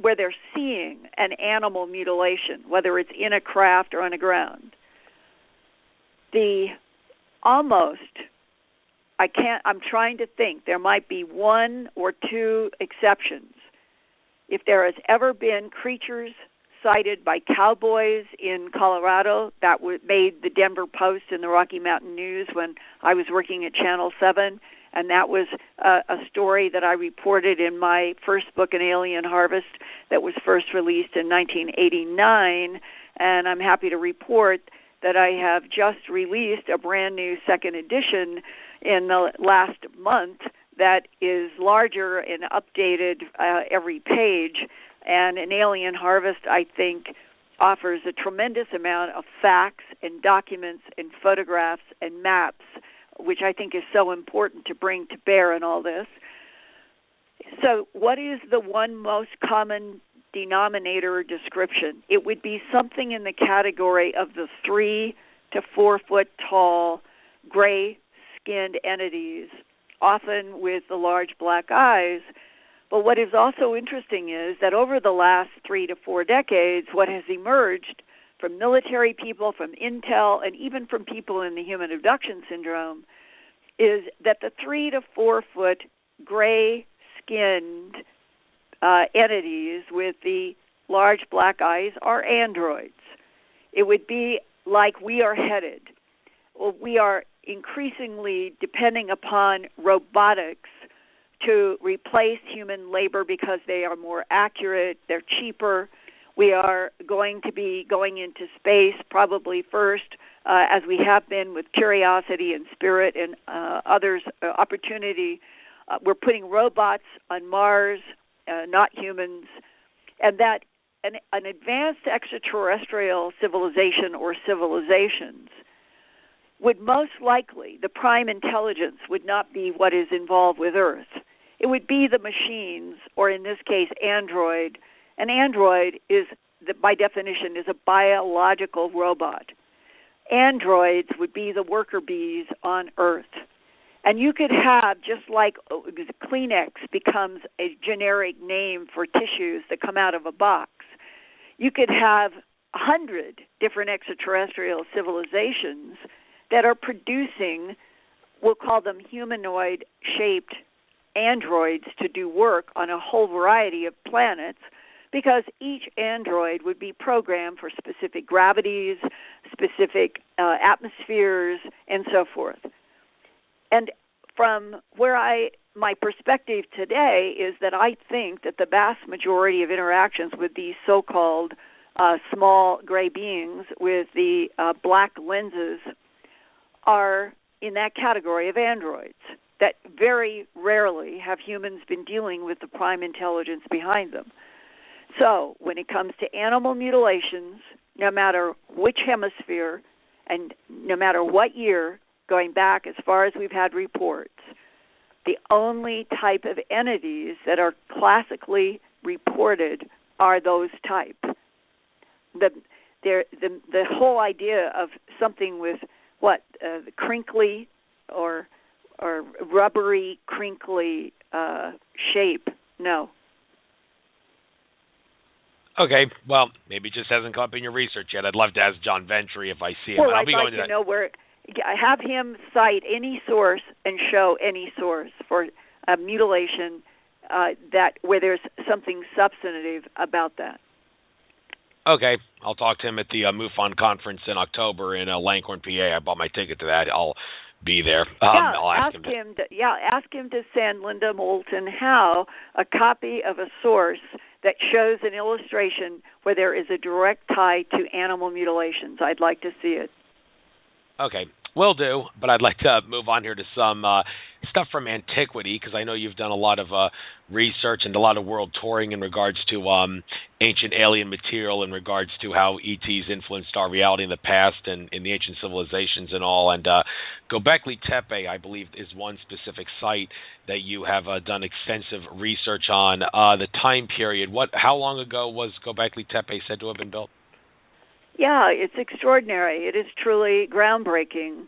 where they're seeing an animal mutilation, whether it's in a craft or on the ground. I'm trying to think, there might be one or two exceptions. If there has ever been creatures cited by cowboys in Colorado, that made the Denver Post and the Rocky Mountain News when I was working at Channel 7, and that was a story that I reported in my first book, An Alien Harvest, that was first released in 1989, and I'm happy to report that I have just released a brand new second edition in the last month that is larger and updated every page. And An Alien Harvest, I think, offers a tremendous amount of facts and documents and photographs and maps, which I think is so important to bring to bear in all this. So what is the one most common denominator or description? It would be something in the category of the 3 to 4 foot tall, gray-skinned entities, often with the large black eyes. But what is also interesting is that over the last 3 to 4 decades, what has emerged from military people, from intel, and even from people in the human abduction syndrome is that the 3 to 4 foot gray-skinned entities with the large black eyes are androids. It would be like we are headed. Well, we are increasingly depending upon robotics to replace human labor because they are more accurate, they're cheaper. We are going to be going into space probably first, as we have been with Curiosity and Spirit and others, Opportunity. We're putting robots on Mars, not humans, and that an advanced extraterrestrial civilization or civilizations would most likely, the prime intelligence would not be what is involved with Earth. It would be the machines, or in this case, android. An android is, by definition, is a biological robot. Androids would be the worker bees on Earth. And you could have, just like Kleenex becomes a generic name for tissues that come out of a box, you could have 100 different extraterrestrial civilizations that are producing, we'll call them humanoid-shaped androids to do work on a whole variety of planets, because each android would be programmed for specific gravities, specific atmospheres, and so forth. And from where my perspective today is that I think that the vast majority of interactions with these so-called small gray beings with the black lenses are in that category of androids, that very rarely have humans been dealing with the prime intelligence behind them. So when it comes to animal mutilations, no matter which hemisphere and no matter what year, going back as far as we've had reports, the only type of entities that are classically reported are those type. The whole idea of something with crinkly or rubbery, crinkly shape, no. Okay, well, maybe it just hasn't come up in your research yet. I'd love to ask John Ventry if I see him. Well, I'll be I'd going like to to that. know where. Have him cite any source and show any source for a mutilation that where there's something substantive about that. Okay, I'll talk to him at the MUFON conference in October in Langhorne, PA. I bought my ticket to that. I'll be there. I'll ask him ask him to send Linda Moulton Howe a copy of a source that shows an illustration where there is a direct tie to animal mutilations. I'd like to see it. Okay, will do, but I'd like to move on here to some stuff from antiquity, because I know you've done a lot of research and a lot of world touring in regards to ancient alien material, in regards to how ETs influenced our reality in the past and in the ancient civilizations and all. And Göbekli Tepe, I believe, is one specific site that you have done extensive research on. The time period, how long ago was Göbekli Tepe said to have been built? Yeah, it's extraordinary. It is truly groundbreaking.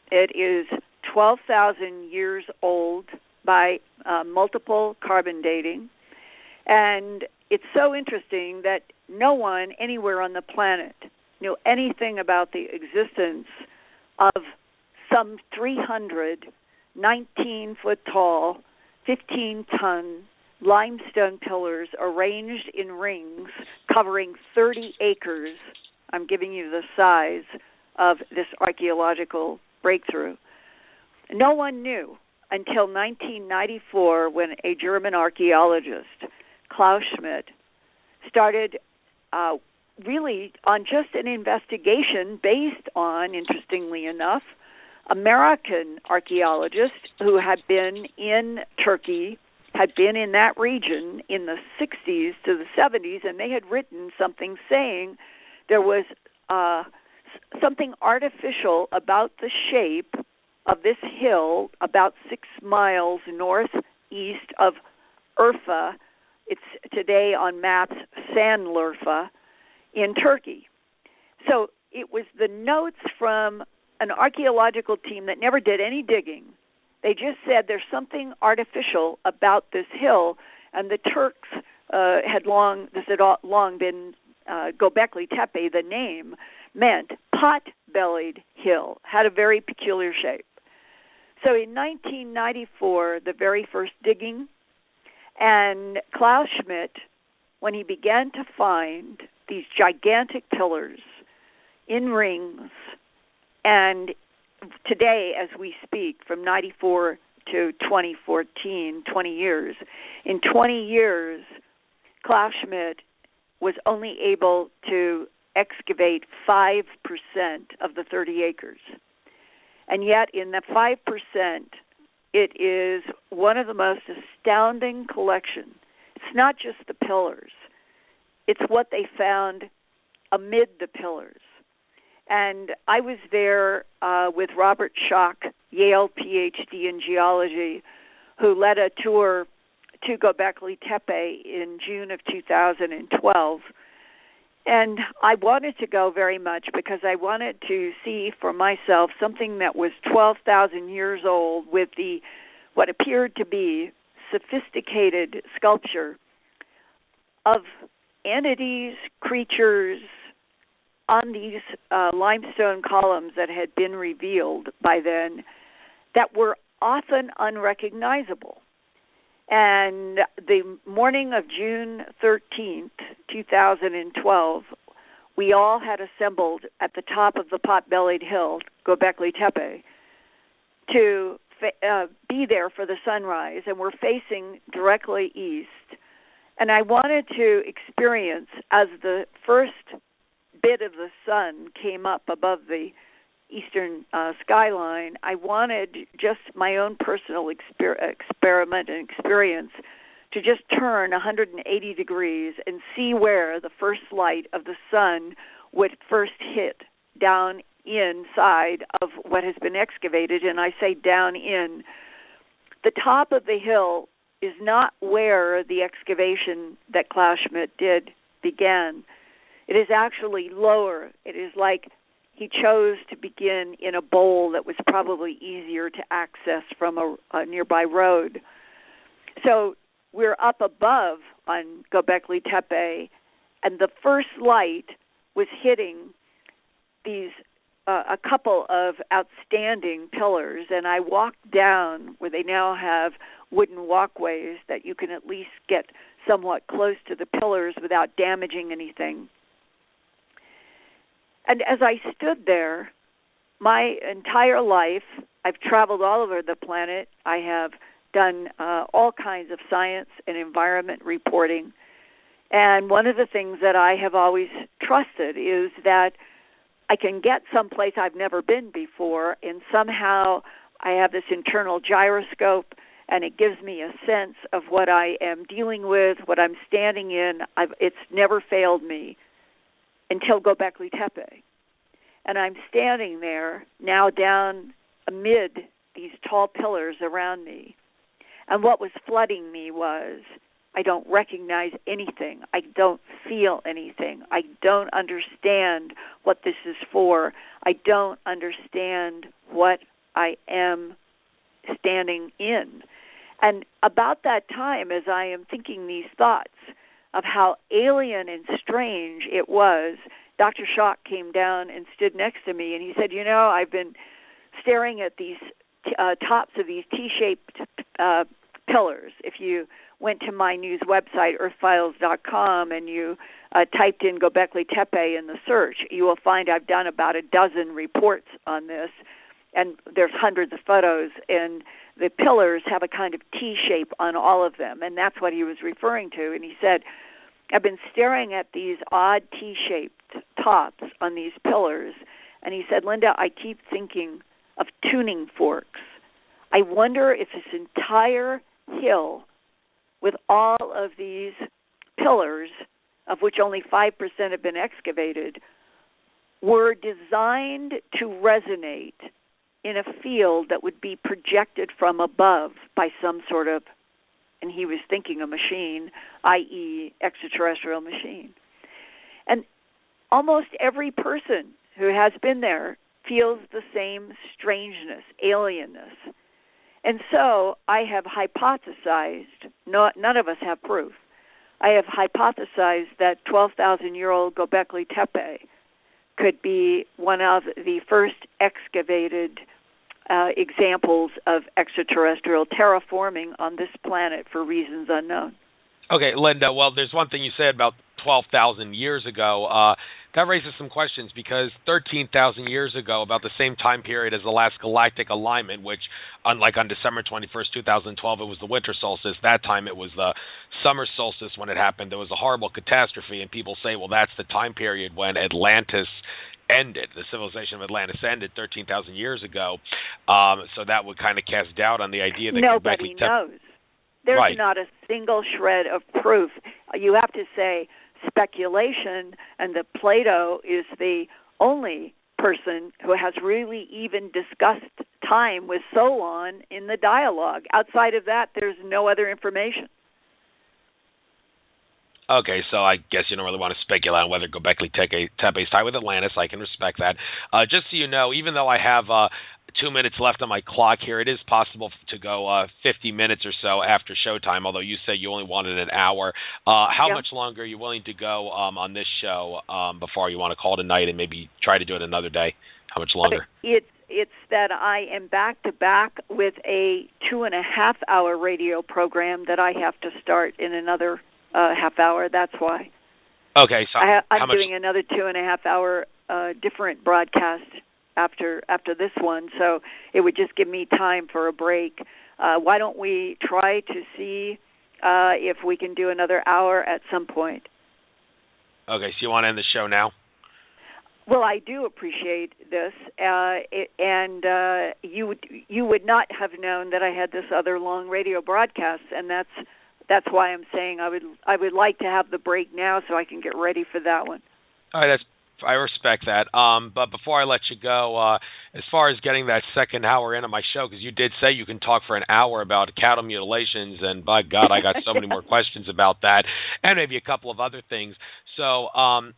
It is 12,000 years old by multiple carbon dating. And it's so interesting that no one anywhere on the planet knew anything about the existence of some 300 19-foot tall, 15-ton limestone pillars arranged in rings covering 30 acres. I'm giving you the size of this archaeological breakthrough. No one knew until 1994, when a German archaeologist, Klaus Schmidt, started really on just an investigation based on, interestingly enough, American archaeologists who had been in Turkey, had been in that region in the 60s to the 70s, and they had written something saying there was something artificial about the shape of this hill about 6 miles northeast of Urfa. It's today on maps Sanliurfa in Turkey. So it was the notes from an archaeological team that never did any digging. They just said there's something artificial about this hill, and the Turks had long been Göbekli Tepe, the name, meant pot-bellied hill, had a very peculiar shape. So in 1994, the very first digging, and Klaus Schmidt, when he began to find these gigantic pillars in rings, and today as we speak, from 94 to 2014, 20 years, in 20 years, Klaus Schmidt was only able to excavate 5% of the 30 acres. And yet in the 5%, it is one of the most astounding collections. It's not just the pillars. It's what they found amid the pillars. And I was there with Robert Schock, Yale PhD in geology, who led a tour to Göbekli Tepe in June of 2012. And I wanted to go very much because I wanted to see for myself something that was 12,000 years old with what appeared to be sophisticated sculpture of entities, creatures on these limestone columns that had been revealed by then that were often unrecognizable. And the morning of June 13th, 2012, we all had assembled at the top of the pot-bellied hill, Göbekli Tepe, to be there for the sunrise, and we're facing directly east. And I wanted to experience, as the first bit of the sun came up above the eastern skyline, I wanted just my own personal experiment and experience to just turn 180 degrees and see where the first light of the sun would first hit down inside of what has been excavated. And I say down in. The top of the hill is not where the excavation that Klaus Schmidt did began. It is actually lower. It is like he chose to begin in a bowl that was probably easier to access from a nearby road. So we're up above on Göbekli Tepe, and the first light was hitting these a couple of outstanding pillars, and I walked down where they now have wooden walkways that you can at least get somewhat close to the pillars without damaging anything. And as I stood there, my entire life, I've traveled all over the planet. I have done all kinds of science and environment reporting. And one of the things that I have always trusted is that I can get someplace I've never been before, and somehow I have this internal gyroscope, and it gives me a sense of what I am dealing with, what I'm standing in. It's never failed me until Göbekli Tepe. And I'm standing there now down amid these tall pillars around me. And what was flooding me was, I don't recognize anything. I don't feel anything. I don't understand what this is for. I don't understand what I am standing in. And about that time, as I am thinking these thoughts of how alien and strange it was, Dr. Schock came down and stood next to me, and he said, I've been staring at these tops of these T-shaped pillars. If you went to my news website, earthfiles.com, and you typed in Göbekli Tepe in the search, you will find I've done about a dozen reports on this, and there's hundreds of photos, and the pillars have a kind of T shape on all of them, and that's what he was referring to. And he said, I've been staring at these odd T-shaped tops on these pillars, and he said, Linda, I keep thinking of tuning forks. I wonder if this entire hill with all of these pillars, of which only 5% have been excavated, were designed to resonate in a field that would be projected from above by some sort of, and he was thinking a machine, i.e. extraterrestrial machine. And almost every person who has been there feels the same strangeness, alienness. And so I have hypothesized, none of us have proof, I have hypothesized that 12,000-year-old Göbekli Tepe could be one of the first excavated examples of extraterrestrial terraforming on this planet for reasons unknown. Okay, Linda, well, there's one thing you said about 12,000 years ago. That raises some questions because 13,000 years ago, about the same time period as the last galactic alignment, which, unlike on December 21st, 2012, it was the winter solstice. That time it was the summer solstice when it happened. There was a horrible catastrophe, and people say, well, that's the time period when Atlantis ended. The civilization of Atlantis ended 13,000 years ago. So that would kind of cast doubt on the idea that nobody knows. There's right. Not a single shred of proof. You have to say speculation, and that Plato is the only person who has really even discussed time with Solon in the dialogue. Outside of that, there's no other information. Okay, so I guess you don't really want to speculate on whether Göbekli Tepe is tied with Atlantis. I can respect that. Just so you know, even though I have 2 minutes left on my clock here, it is possible to go 50 minutes or so after showtime, although you say you only wanted an hour. How much longer are you willing to go on this show before you want to call it a night and maybe try to do it another day? How much longer? It's that I am back-to-back with a 2.5-hour radio program that I have to start in another half hour. That's why. Okay, so I'm doing another 2.5-hour different broadcast after this one, so it would just give me time for a break. Why don't we try to see if we can do another hour at some point? Okay, so you want to end the show now? Well, I do appreciate this, and you would not have known that I had this other long radio broadcast, and that's why I'm saying I would like to have the break now so I can get ready for that one. All right, I respect that. But before I let you go, as far as getting that second hour into my show, because you did say you can talk for an hour about cattle mutilations, and by God, I got so many more questions about that, and maybe a couple of other things. So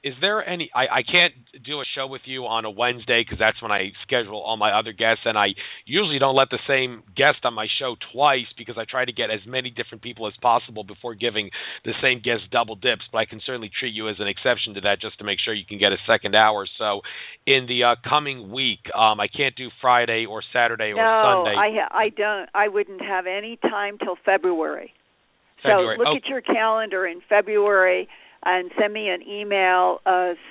is there any, I can't do a show with you on a Wednesday because that's when I schedule all my other guests, and I usually don't let the same guest on my show twice because I try to get as many different people as possible before giving the same guest double dips, but I can certainly treat you as an exception to that just to make sure you can get a second hour. So in the coming week, I can't do Friday or Saturday or Sunday. No, I wouldn't have any time till February. So look at your calendar in February. and send me an email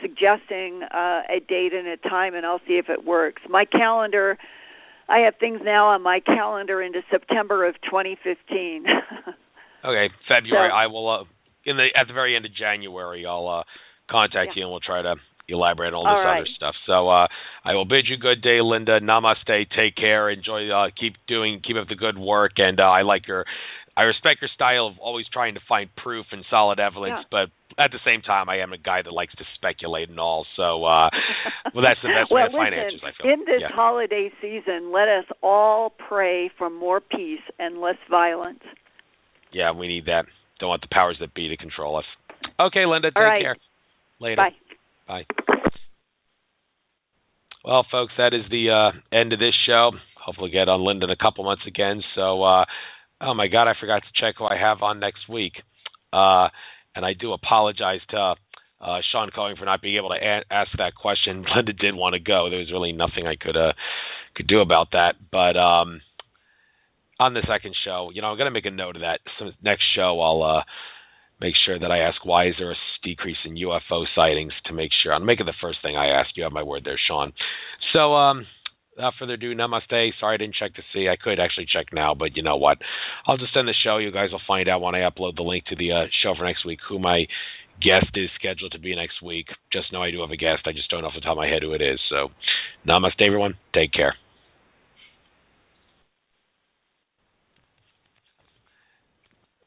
suggesting a date and a time, and I'll see if it works. My calendar, I have things now on my calendar into September of 2015. Okay, February. So, I will at the very end of January. I'll contact you and we'll try to elaborate on all this other stuff. So I will bid you good day, Linda. Namaste. Take care. Enjoy. Keep up the good work. And I respect your style of always trying to find proof and solid evidence, but at the same time, I am a guy that likes to speculate and all. So, well, that's the best way to find answers, I feel. In this holiday season, let us all pray for more peace and less violence. Yeah, we need that. Don't want the powers that be to control us. Okay, Linda, take care. Later. Bye. Bye. Well, folks, that is the end of this show. Hopefully get on Linda in a couple months again. So, oh, my God, I forgot to check who I have on next week. And I do apologize to Sean Cohen for not being able to ask that question. Linda did want to go. There was really nothing I could do about that. But on the second show, I'm going to make a note of that. So next show, I'll make sure that I ask, why is there a decrease in UFO sightings, to make sure. I'll make it the first thing I ask. You have my word there, Sean. So without further ado, namaste. Sorry I didn't check to see. I could actually check now, but you know what? I'll just end the show. You guys will find out when I upload the link to the show for next week who my guest is scheduled to be next week. Just know I do have a guest. I just don't know off the top of my head who it is. So namaste, everyone. Take care.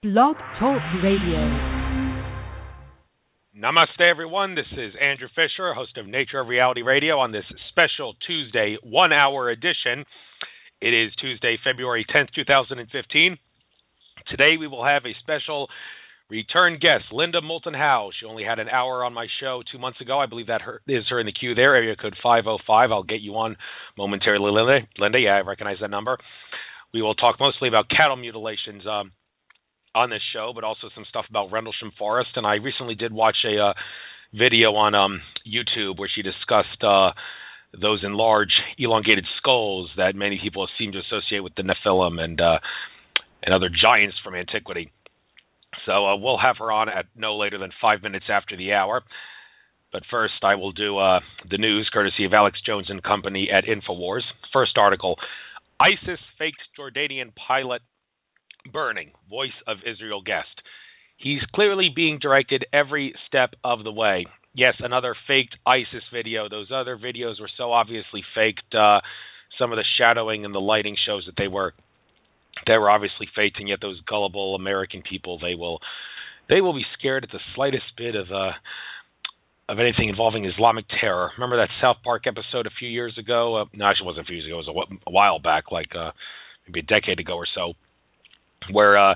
Blog Talk Radio. Namaste, everyone. This is Andrew Fisher, host of Nature of Reality Radio, on this special Tuesday 1-hour edition. It is Tuesday, February 10th, 2015. Today we will have a special return guest, Linda Moulton Howe. She only had an hour on my show 2 months ago. I believe that is her in the queue there, area code 505. I'll get you on momentarily, Linda. Yeah, I recognize that number. We will talk mostly about cattle mutilations on this show, but also some stuff about Rendlesham Forest. And I recently did watch a video on YouTube where she discussed those enlarged, elongated skulls that many people seem to associate with the Nephilim and other giants from antiquity. So we'll have her on at no later than 5 minutes after the hour. But first, I will do the news, courtesy of Alex Jones and Company at InfoWars. First article, ISIS faked Jordanian pilot burning, voice of Israel guest. He's clearly being directed every step of the way. Yes, another faked ISIS video. Those other videos were so obviously faked. Some of the shadowing and the lighting shows that they were obviously faked, and yet those gullible American people, they will be scared at the slightest bit of anything involving Islamic terror. Remember that South Park episode a few years ago? No, actually, it wasn't a few years ago. It was a while back, like maybe a decade ago or so, where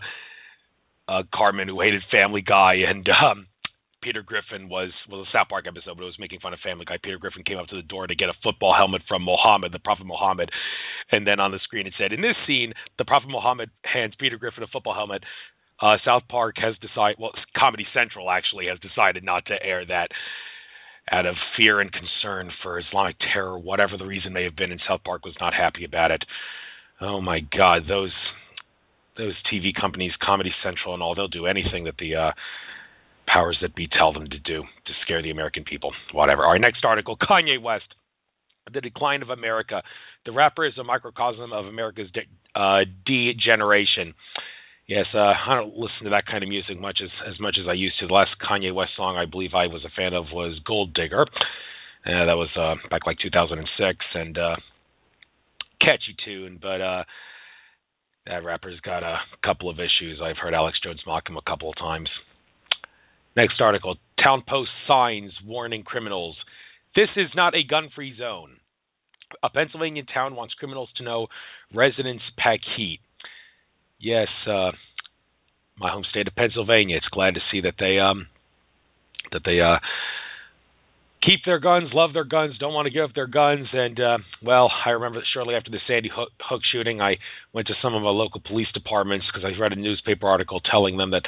Cartman, who hated Family Guy, and Peter Griffin was a South Park episode, but it was making fun of Family Guy. Peter Griffin came up to the door to get a football helmet from Muhammad, the Prophet Muhammad, and then on the screen it said, in this scene, the Prophet Muhammad hands Peter Griffin a football helmet. South Park has decided, well, Comedy Central actually has decided not to air that out of fear and concern for Islamic terror, whatever the reason may have been, and South Park was not happy about it. Oh my God, those TV companies, Comedy Central and all, they'll do anything that the powers that be tell them to do to scare the American people. Whatever. All right, next article, Kanye West, the decline of America. The rapper is a microcosm of America's degeneration. Yes, I don't listen to that kind of music as much as I used to. The last Kanye West song I believe I was a fan of was Gold Digger. That was back like 2006, and catchy tune, but that rapper's got a couple of issues. I've heard Alex Jones mock him a couple of times. Next article, Town Post signs warning criminals. This is not a gun-free zone. A Pennsylvania town wants criminals to know residents pack heat. Yes, my home state of Pennsylvania. It's glad to see that they keep their guns, love their guns, don't want to give up their guns. And, well, I remember that shortly after the Sandy Hook shooting, I went to some of my local police departments because I read a newspaper article telling them that,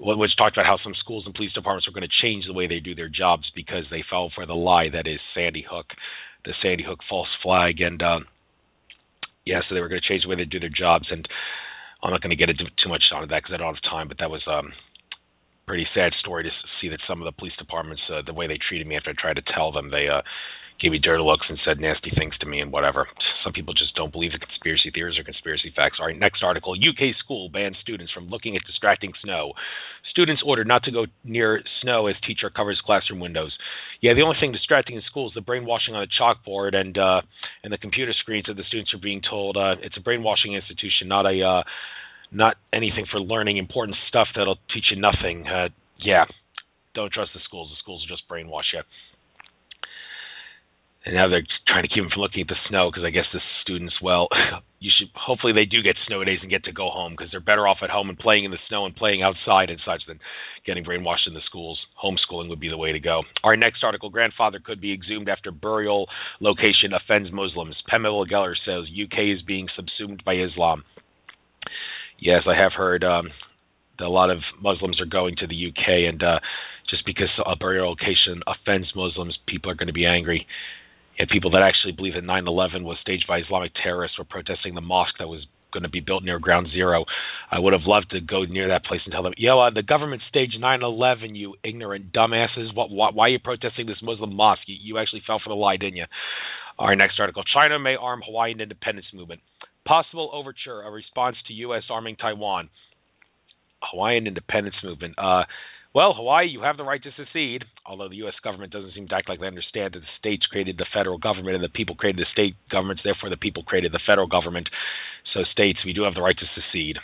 which talked about how some schools and police departments were going to change the way they do their jobs because they fell for the lie that is Sandy Hook, the Sandy Hook false flag. And, yeah, so they were going to change the way they do their jobs. And I'm not going to get into too much on that because I don't have time, but that was pretty sad story to see that some of the police departments, the way they treated me after I tried to tell them, they gave me dirty looks and said nasty things to me and whatever. Some people just don't believe in conspiracy theories or conspiracy facts. All right, next article. UK school bans students from looking at distracting snow. Students ordered not to go near snow as teacher covers classroom windows. Yeah, the only thing distracting in school is the brainwashing on the chalkboard and the computer screens that the students are being told it's a brainwashing institution, not anything for learning important stuff that'll teach you nothing. Yeah, don't trust the schools. The schools will just brainwash you. And now they're trying to keep them from looking at the snow because I guess the students, well, hopefully they do get snow days and get to go home because they're better off at home and playing in the snow and playing outside and such than getting brainwashed in the schools. Homeschooling would be the way to go. Our next article, grandfather could be exhumed after burial location offends Muslims. Pamela Geller says UK is being subsumed by Islam. Yes, I have heard that a lot of Muslims are going to the UK, and just because a burial location offends Muslims, people are going to be angry. And people that actually believe that 9/11 was staged by Islamic terrorists were protesting the mosque that was going to be built near Ground Zero. I would have loved to go near that place and tell them, the government staged 9/11, you ignorant dumbasses. Why are you protesting this Muslim mosque? You actually fell for the lie, didn't you? Our next article, China may arm Hawaiian independence movement. Possible overture, a response to U.S. arming Taiwan. Hawaiian independence movement. Well, Hawaii, you have the right to secede, although the U.S. government doesn't seem to act like they understand that the states created the federal government and the people created the state governments, therefore the people created the federal government. So states, we do have the right to secede.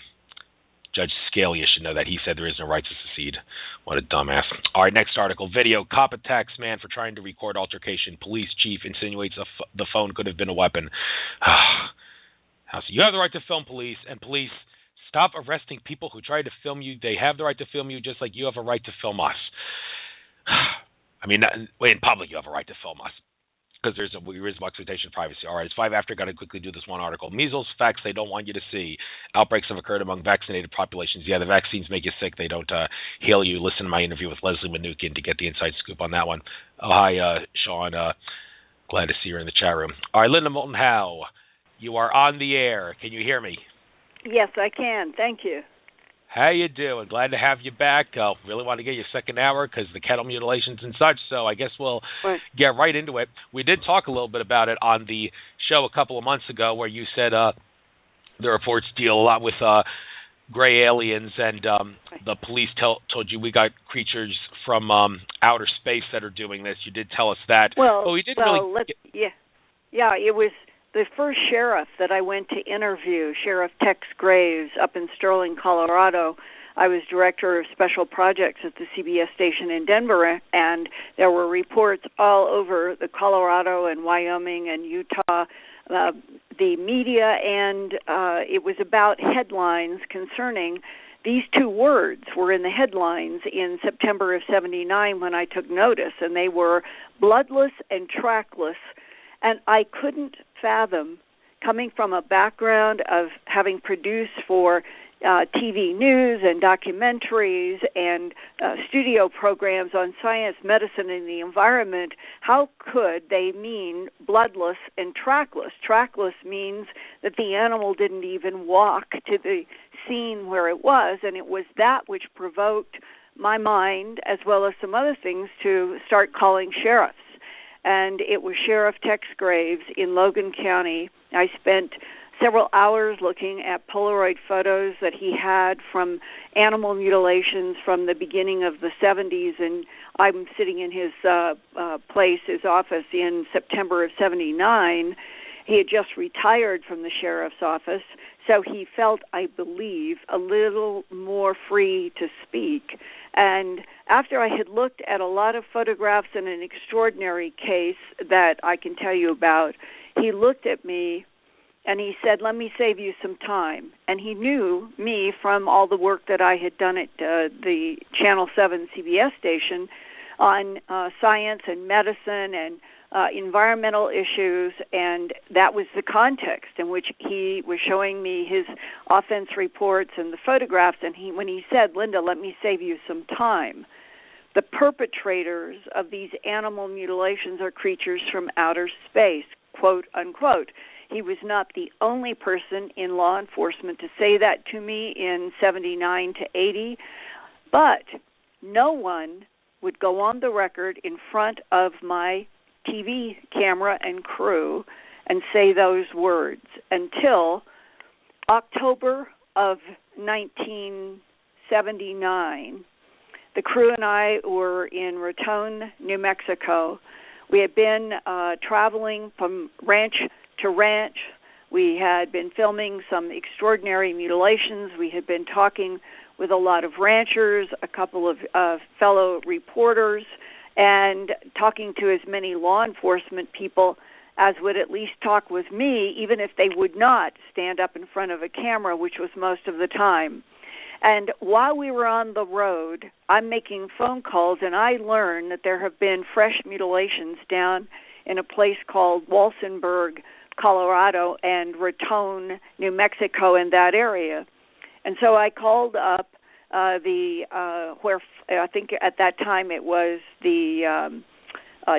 Judge Scalia should know that. He said there is no right to secede. What a dumbass. All right, next article. Video. Cop attacks man for trying to record altercation. Police chief insinuates the phone could have been a weapon. You have the right to film police, and police, stop arresting people who try to film you. They have the right to film you just like you have a right to film us. I mean, in public you have a right to film us because there is no expectation of privacy. All right, it's 5 after. Got to quickly do this one article. Measles facts they don't want you to see. Outbreaks have occurred among vaccinated populations. Yeah, the vaccines make you sick. They don't heal you. Listen to my interview with Leslie Manukin to get the inside scoop on that one. Oh, hi, Sean. Glad to see you in the chat room. All right, Linda Moulton Howe, you are on the air. Can you hear me? Yes, I can. Thank you. How you doing? Glad to have you back. Really want to get you a second hour because the cattle mutilations and such, so I guess we'll get right into it. We did talk a little bit about it on the show a couple of months ago where you said the reports deal a lot with gray aliens, and the police told you we got creatures from outer space that are doing this. You did tell us that. Well, but we didn't really... Yeah, it was the first sheriff that I went to interview, Sheriff Tex Graves, up in Sterling, Colorado. I was director of special projects at the CBS station in Denver, and there were reports all over the Colorado and Wyoming and Utah, the media, and it was about headlines concerning these two words were in the headlines in September of 79 when I took notice, and they were bloodless and trackless. And I couldn't fathom, coming from a background of having produced for TV news and documentaries and studio programs on science, medicine, and the environment, how could they mean bloodless and trackless? Trackless means that the animal didn't even walk to the scene where it was, and it was that which provoked my mind, as well as some other things, to start calling sheriffs. And it was Sheriff Tex Graves in Logan County. I spent several hours looking at Polaroid photos that he had from animal mutilations from the beginning of the 70s, and I'm sitting in his place, his office, in September of 79. He had just retired from the sheriff's office, so he felt, I believe, a little more free to speak. And after I had looked at a lot of photographs in an extraordinary case that I can tell you about, he looked at me and he said, "Let me save you some time." And he knew me from all the work that I had done at the Channel 7 CBS station on science and medicine and environmental issues, and that was the context in which he was showing me his offense reports and the photographs. And when he said, "Linda, let me save you some time," the perpetrators of these animal mutilations are creatures from outer space, quote unquote. He was not the only person in law enforcement to say that to me in 79 to 80, but no one would go on the record in front of my TV camera and crew and say those words until October of 1979. The crew and I were in Raton, New Mexico. We had been traveling from ranch to ranch. We had been filming some extraordinary mutilations. We had been talking with a lot of ranchers, a couple of fellow reporters, and talking to as many law enforcement people as would at least talk with me, even if they would not stand up in front of a camera, which was most of the time. And while we were on the road, I'm making phone calls, and I learned that there have been fresh mutilations down in a place called Walsenburg, Colorado, and Raton, New Mexico, in that area. And so I called up where I think at that time it was the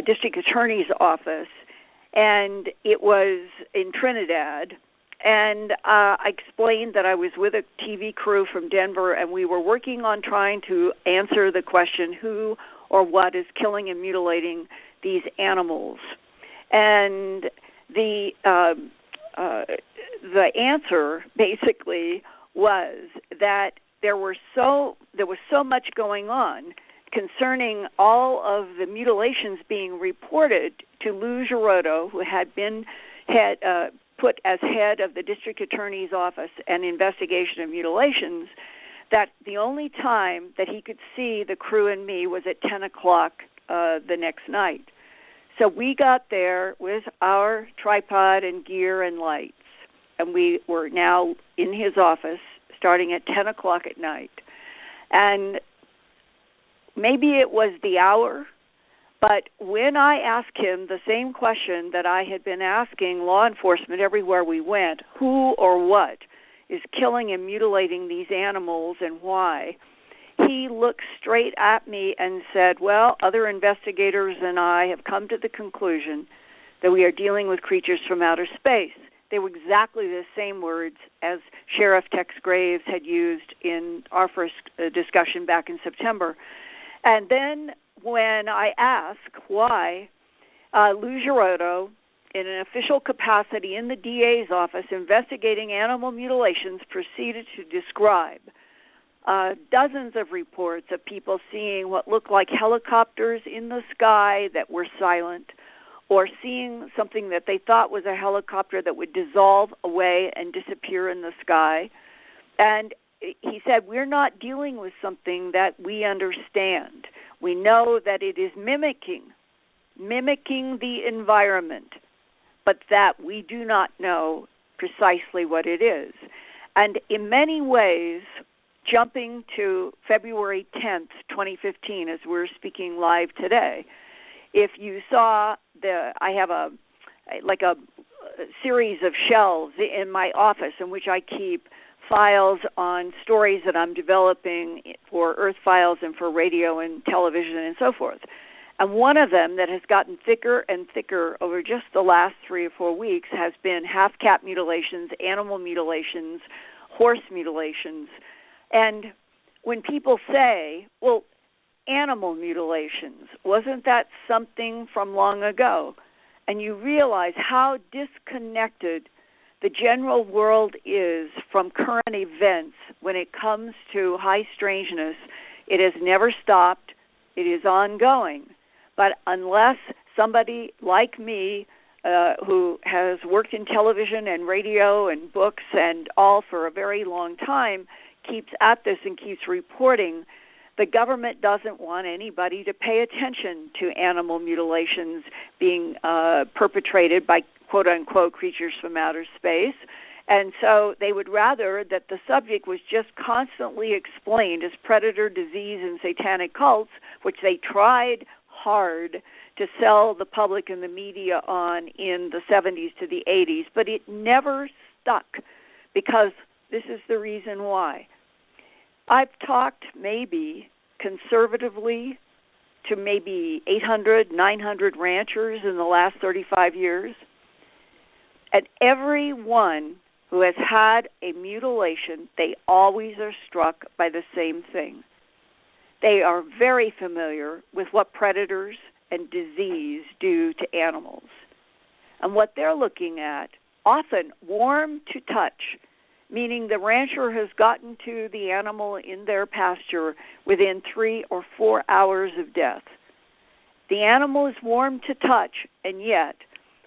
district attorney's office, and it was in Trinidad. And I explained that I was with a TV crew from Denver, and we were working on trying to answer the question, who or what is killing and mutilating these animals? And the answer basically was that there was so much going on concerning all of the mutilations being reported to Lou Girotto, who had put as head of the district attorney's office and investigation of mutilations, that the only time that he could see the crew and me was at 10 o'clock the next night. So we got there with our tripod and gear and lights, and we were now in his office starting at 10 o'clock at night. And maybe it was the hour, but when I asked him the same question that I had been asking law enforcement everywhere we went, who or what is killing and mutilating these animals and why, he looked straight at me and said, well, other investigators and I have come to the conclusion that we are dealing with creatures from outer space. They were exactly the same words as Sheriff Tex Graves had used in our first discussion back in September. And then when I asked why Lou Girotto, in an official capacity in the DA's office investigating animal mutilations, proceeded to describe dozens of reports of people seeing what looked like helicopters in the sky that were silent, or seeing something that they thought was a helicopter that would dissolve away and disappear in the sky. And he said, we're not dealing with something that we understand. We know that it is mimicking the environment, but that we do not know precisely what it is. And in many ways, jumping to February 10th, 2015, as we're speaking live today, if you saw I have a series of shelves in my office in which I keep files on stories that I'm developing for Earth Files and for radio and television and so forth. And one of them that has gotten thicker and thicker over just the last 3 or 4 weeks has been half-cat mutilations, animal mutilations, horse mutilations. And when people say, well, animal mutilations, wasn't that something from long ago? And you realize how disconnected the general world is from current events when it comes to high strangeness. It has never stopped. It is ongoing. But unless somebody like me, who has worked in television and radio and books and all for a very long time, keeps at this and keeps reporting, the government doesn't want anybody to pay attention to animal mutilations being perpetrated by quote-unquote creatures from outer space. And so they would rather that the subject was just constantly explained as predator, disease, and satanic cults, which they tried hard to sell the public and the media on in the 70s to the 80s, but it never stuck, because this is the reason why. I've talked maybe conservatively to maybe 800, 900 ranchers in the last 35 years, and every one who has had a mutilation, they always are struck by the same thing. they are very familiar with what predators and disease do to animals. And what they're looking at, often warm to touch, meaning the rancher has gotten to the animal in their pasture within 3 or 4 hours of death. The animal is warm to touch, and yet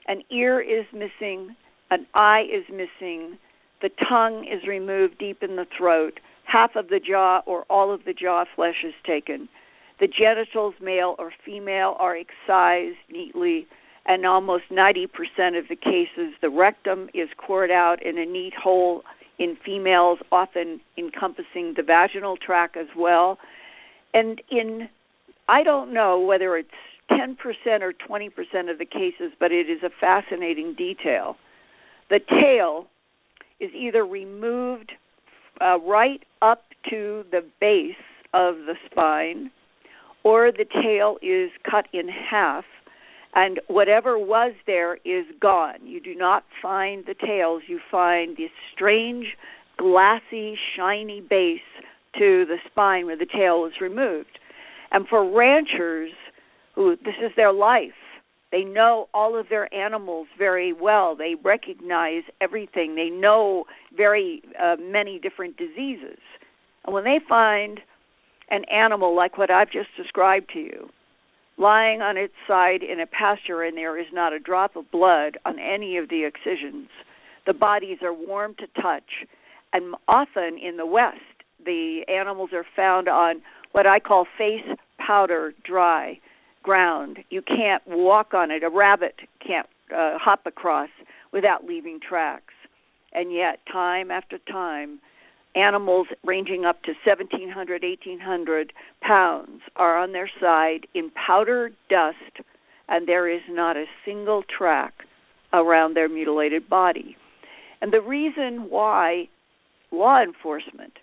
an ear is missing, an eye is missing, the tongue is removed deep in the throat, half of the jaw or all of the jaw flesh is taken. The genitals, male or female, are excised neatly, and almost 90% of the cases, the rectum is cored out in a neat hole in females, often encompassing the vaginal tract as well. And I don't know whether it's 10% or 20% of the cases, but it is a fascinating detail. The tail is either removed right up to the base of the spine, or the tail is cut in half, and whatever was there is gone. You do not find the tails. You find this strange, glassy, shiny base to the spine where the tail was removed. And for ranchers, who this is their life, they know all of their animals very well. They recognize everything. They know very many different diseases. And when they find an animal like what I've just described to you, lying on its side in a pasture and there is not a drop of blood on any of the excisions, the bodies are warm to touch. And often in the West, the animals are found on what I call face powder dry ground. You can't walk on it. A rabbit can't hop across without leaving tracks. And yet, time after time, animals ranging up to 1,700, 1,800 pounds are on their side in powdered dust, and there is not a single track around their mutilated body. And the reason why law enforcement,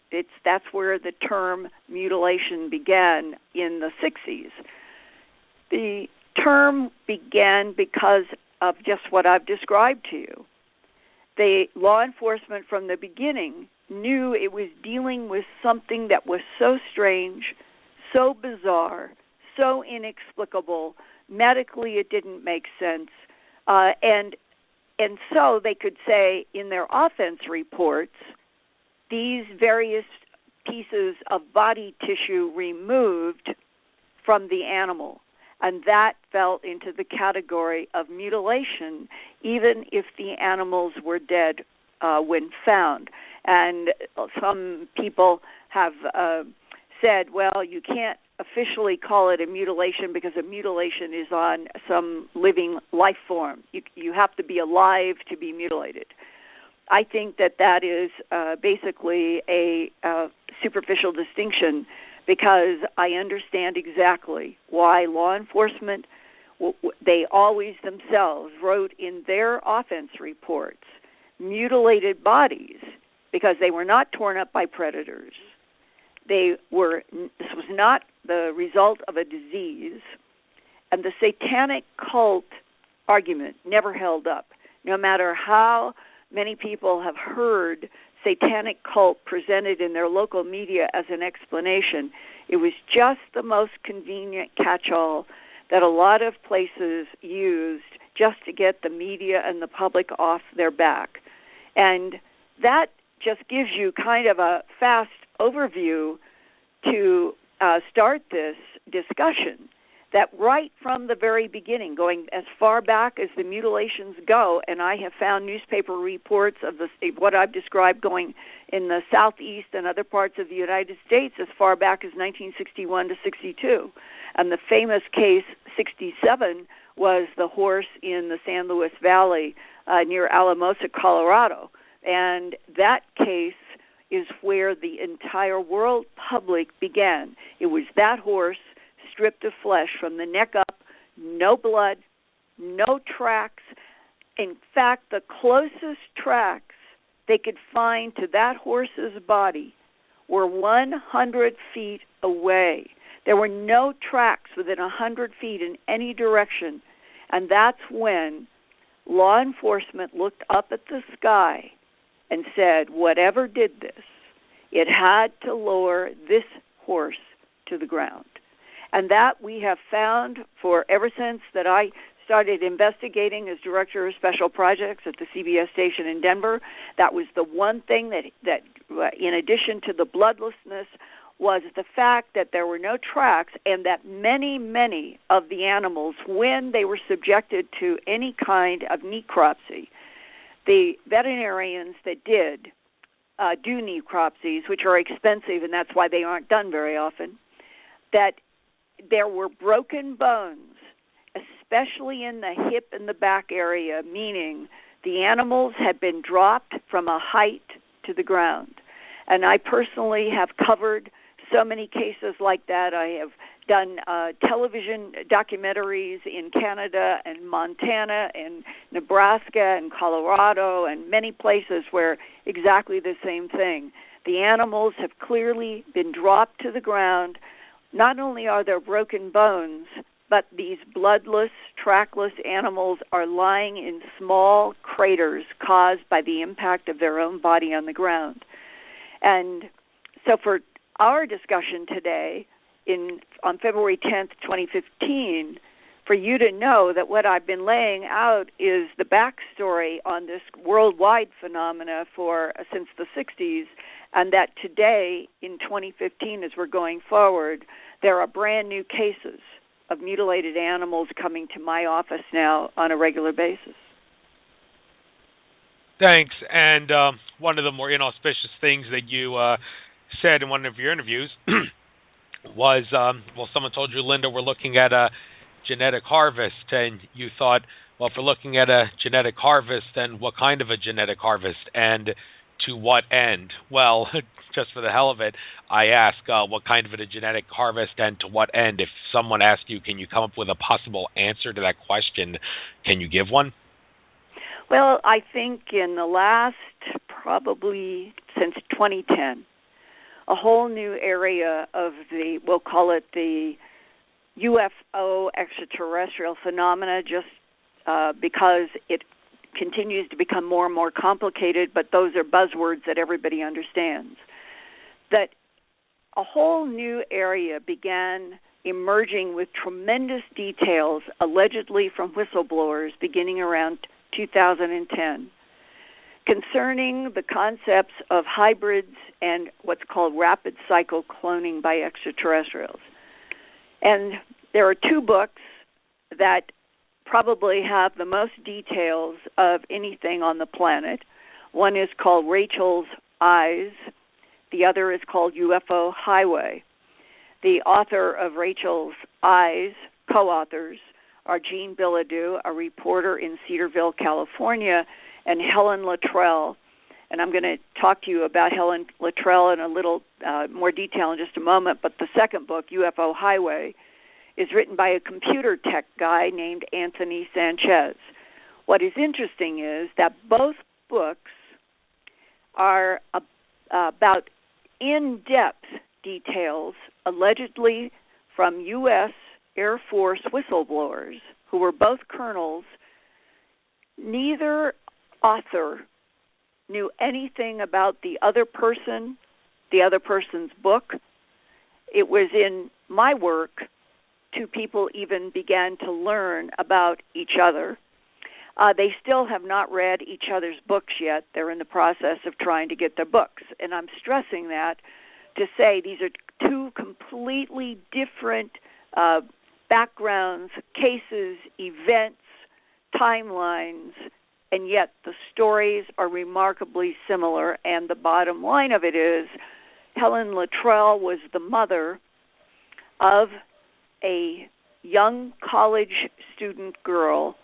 that's where the term mutilation began in the 60s. The term began because of just what I've described to you. The law enforcement from the beginning knew it was dealing with something that was so strange, so bizarre, so inexplicable. Medically, it didn't make sense. And so they could say in their offense reports, these various pieces of body tissue removed from the animal. And that fell into the category of mutilation, even if the animals were dead when found. And some people have said, well, you can't officially call it a mutilation because a mutilation is on some living life form. You have to be alive to be mutilated. I think that is basically a superficial distinction, because I understand exactly why law enforcement, they always themselves wrote in their offense reports, mutilated bodies, because they were not torn up by predators. This was not the result of a disease, and the satanic cult argument never held up. No matter how many people have heard satanic cult presented in their local media as an explanation, it was just the most convenient catch-all that a lot of places used just to get the media and the public off their back. And that just gives you kind of a fast overview to start this discussion, that right from the very beginning, going as far back as the mutilations go, and I have found newspaper reports of what I've described going in the southeast and other parts of the United States as far back as 1961 to 62. And the famous case 67 was the horse in the San Luis Valley near Alamosa, Colorado. And that case is where the entire world public began. It was that horse stripped of flesh from the neck up, no blood, no tracks. In fact, the closest tracks they could find to that horse's body were 100 feet away. There were no tracks within 100 feet in any direction. And that's when law enforcement looked up at the sky and said, whatever did this, it had to lure this horse to the ground. And that we have found for ever since that I started investigating as director of special projects at the CBS station in Denver. That was the one thing that in addition to the bloodlessness, was the fact that there were no tracks and that many of the animals, when they were subjected to any kind of necropsy, the veterinarians that did do necropsies, which are expensive and that's why they aren't done very often, that there were broken bones, especially in the hip and the back area, meaning the animals had been dropped from a height to the ground. And I personally have covered so many cases like that. I have done television documentaries in Canada and Montana and Nebraska and Colorado and many places where exactly the same thing. The animals have clearly been dropped to the ground. Not only are there broken bones, but these bloodless, trackless animals are lying in small craters caused by the impact of their own body on the ground. And so for our discussion today, on February 10th, 2015, for you to know that what I've been laying out is the backstory on this worldwide phenomena since the 60s, and that today, in 2015, as we're going forward, there are brand new cases of mutilated animals coming to my office now on a regular basis. Thanks. And one of the more inauspicious things that you said in one of your interviews was, someone told you, Linda, we're looking at a genetic harvest, and you thought, well, if we're looking at a genetic harvest, then what kind of a genetic harvest, and to what end? Well, just for the hell of it, I ask, what kind of a genetic harvest and to what end? If someone asks you, can you come up with a possible answer to that question, can you give one? Well, I think in the last, probably since 2010, a whole new area of we'll call it the UFO extraterrestrial phenomena, just because it continues to become more and more complicated, but those are buzzwords that everybody understands. That a whole new area began emerging with tremendous details, allegedly from whistleblowers, beginning around 2010, concerning the concepts of hybrids and what's called rapid cycle cloning by extraterrestrials. And there are two books that probably have the most details of anything on the planet. One is called Rachel's Eyes. The other is called UFO Highway. The author of Rachel's Eyes, co-authors, are Jean Bilodeau, a reporter in Cedarville, California, and Helen Luttrell. And I'm going to talk to you about Helen Luttrell in a little more detail in just a moment. But the second book, UFO Highway, is written by a computer tech guy named Anthony Sanchez. What is interesting is that both books are about in-depth details, allegedly from U.S. Air Force whistleblowers, who were both colonels. Neither author knew anything about the other person's book. It was in my work two people even began to learn about each other. They still have not read each other's books yet. They're in the process of trying to get their books. And I'm stressing that to say these are two completely different backgrounds, cases, events, timelines, and yet the stories are remarkably similar. And the bottom line of it is Helen Luttrell was the mother of a young college student girl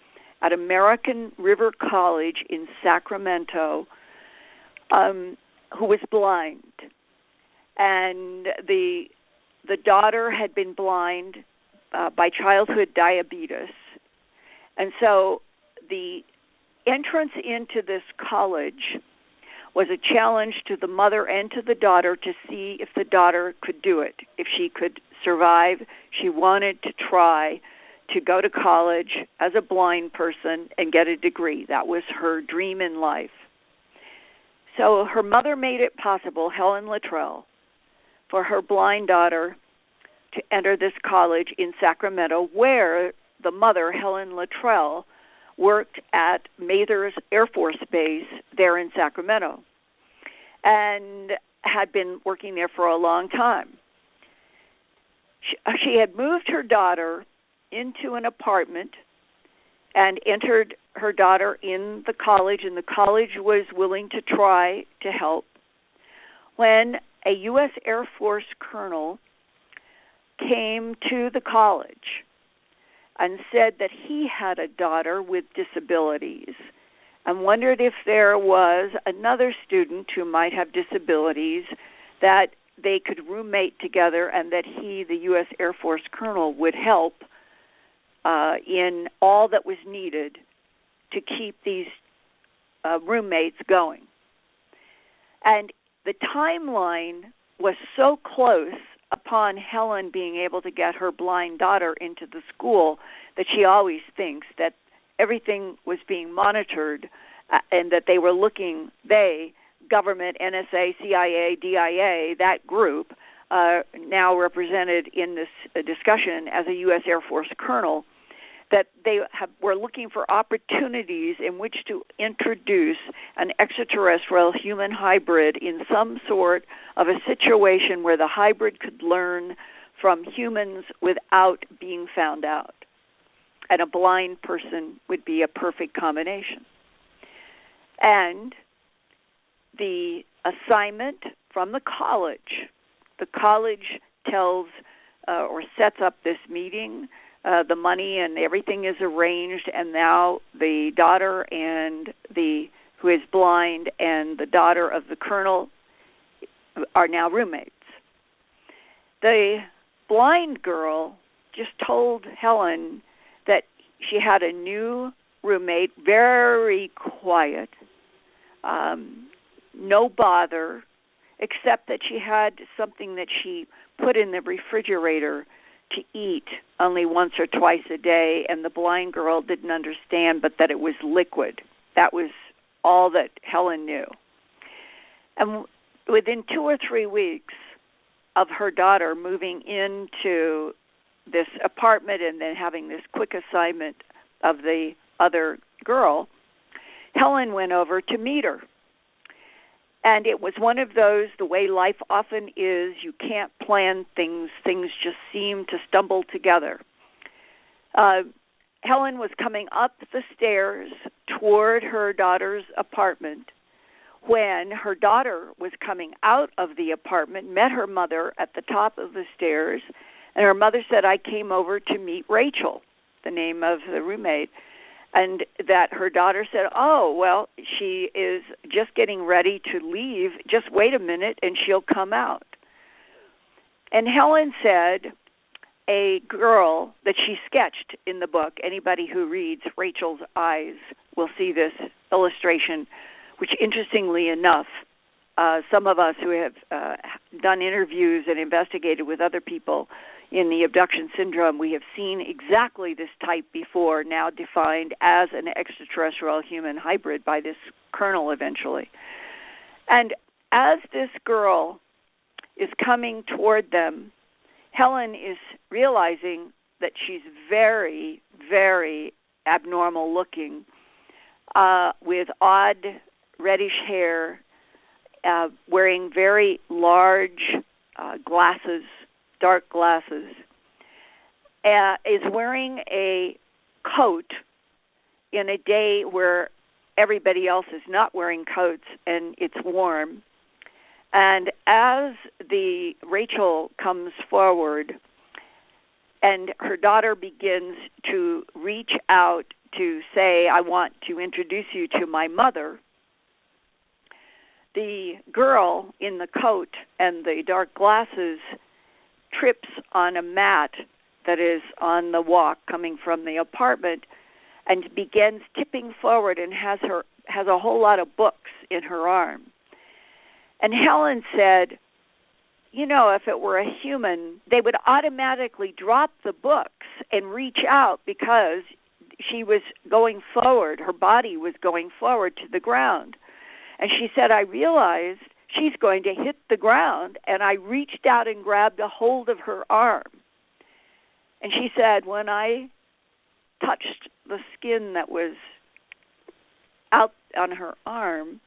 at American River College in Sacramento who was blind. And the daughter had been blind by childhood diabetes. And so the entrance into this college was a challenge to the mother and to the daughter to see if the daughter could do it, if she could survive. She wanted to try to go to college as a blind person and get a degree. That was her dream in life. So her mother made it possible, Helen Luttrell, for her blind daughter to enter this college in Sacramento, where the mother, Helen Luttrell, worked at Mathers Air Force Base there in Sacramento and had been working there for a long time. She had moved her daughter into an apartment and entered her daughter in the college, and the college was willing to try to help, when a U.S. Air Force colonel came to the college and said that he had a daughter with disabilities and wondered if there was another student who might have disabilities that they could roommate together, and that he, the U.S. Air Force colonel, would help in all that was needed to keep these roommates going. And the timeline was so close upon Helen being able to get her blind daughter into the school that she always thinks that everything was being monitored, and that they were looking, government, NSA, CIA, DIA, that group, now represented in this discussion as a U.S. Air Force colonel, that they were looking for opportunities in which to introduce an extraterrestrial human hybrid in some sort of a situation where the hybrid could learn from humans without being found out. And a blind person would be a perfect combination. And the assignment from the college tells or sets up this meeting. The money and everything is arranged, and now the daughter who is blind and the daughter of the colonel are now roommates. The blind girl just told Helen that she had a new roommate, very quiet, no bother, except that she had something that she put in the refrigerator to eat only once or twice a day, and the blind girl didn't understand, but that it was liquid. That was all that Helen knew. And within 2 or 3 weeks of her daughter moving into this apartment and then having this quick assignment of the other girl, Helen went over to meet her. And it was one of those, the way life often is, you can't plan things. Things just seem to stumble together. Helen was coming up the stairs toward her daughter's apartment when her daughter was coming out of the apartment, met her mother at the top of the stairs, and her mother said, "I came over to meet Rachel," the name of the roommate. And that her daughter said, "Oh, well, she is just getting ready to leave. Just wait a minute and she'll come out." And Helen said a girl that she sketched in the book, anybody who reads Rachel's Eyes will see this illustration, which interestingly enough, some of us who have done interviews and investigated with other people in the abduction syndrome, we have seen exactly this type before, now defined as an extraterrestrial human hybrid by this colonel eventually. And as this girl is coming toward them, Helen is realizing that she's very, very abnormal looking, with odd reddish hair, wearing very large glasses, dark glasses, is wearing a coat in a day where everybody else is not wearing coats and it's warm. And as the Rachel comes forward and her daughter begins to reach out to say, "I want to introduce you to my mother," the girl in the coat and the dark glasses trips on a mat that is on the walk coming from the apartment and begins tipping forward and has a whole lot of books in her arm. And Helen said, you know, if it were a human, they would automatically drop the books and reach out because she was going forward, her body was going forward to the ground. And she said, I realized she's going to hit the ground, and I reached out and grabbed a hold of her arm. And she said, when I touched the skin that was out on her arm,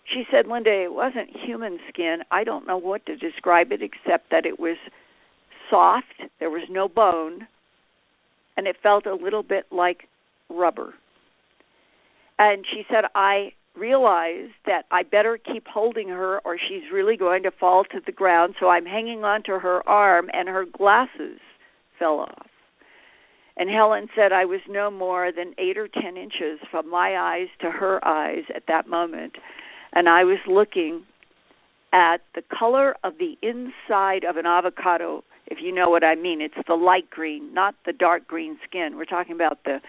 she said, Linda, it wasn't human skin. I don't know what to describe it except that it was soft, there was no bone, and it felt a little bit like rubber. And she said, I realized that I better keep holding her or she's really going to fall to the ground, so I'm hanging onto her arm, and her glasses fell off. And Helen said I was no more than 8 or 10 inches from my eyes to her eyes at that moment, and I was looking at the color of the inside of an avocado, if you know what I mean. It's the light green, not the dark green skin. We're talking about the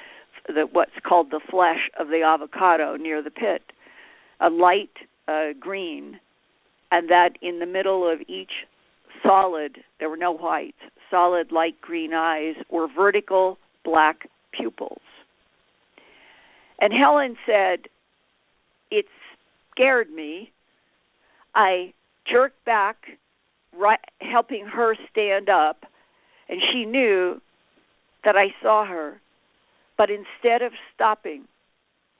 what's called the flesh of the avocado near the pit, a light green, and that in the middle of each solid, there were no whites, solid light green eyes were vertical black pupils. And Helen said, it scared me. I jerked back, helping her stand up, and she knew that I saw her. But instead of stopping,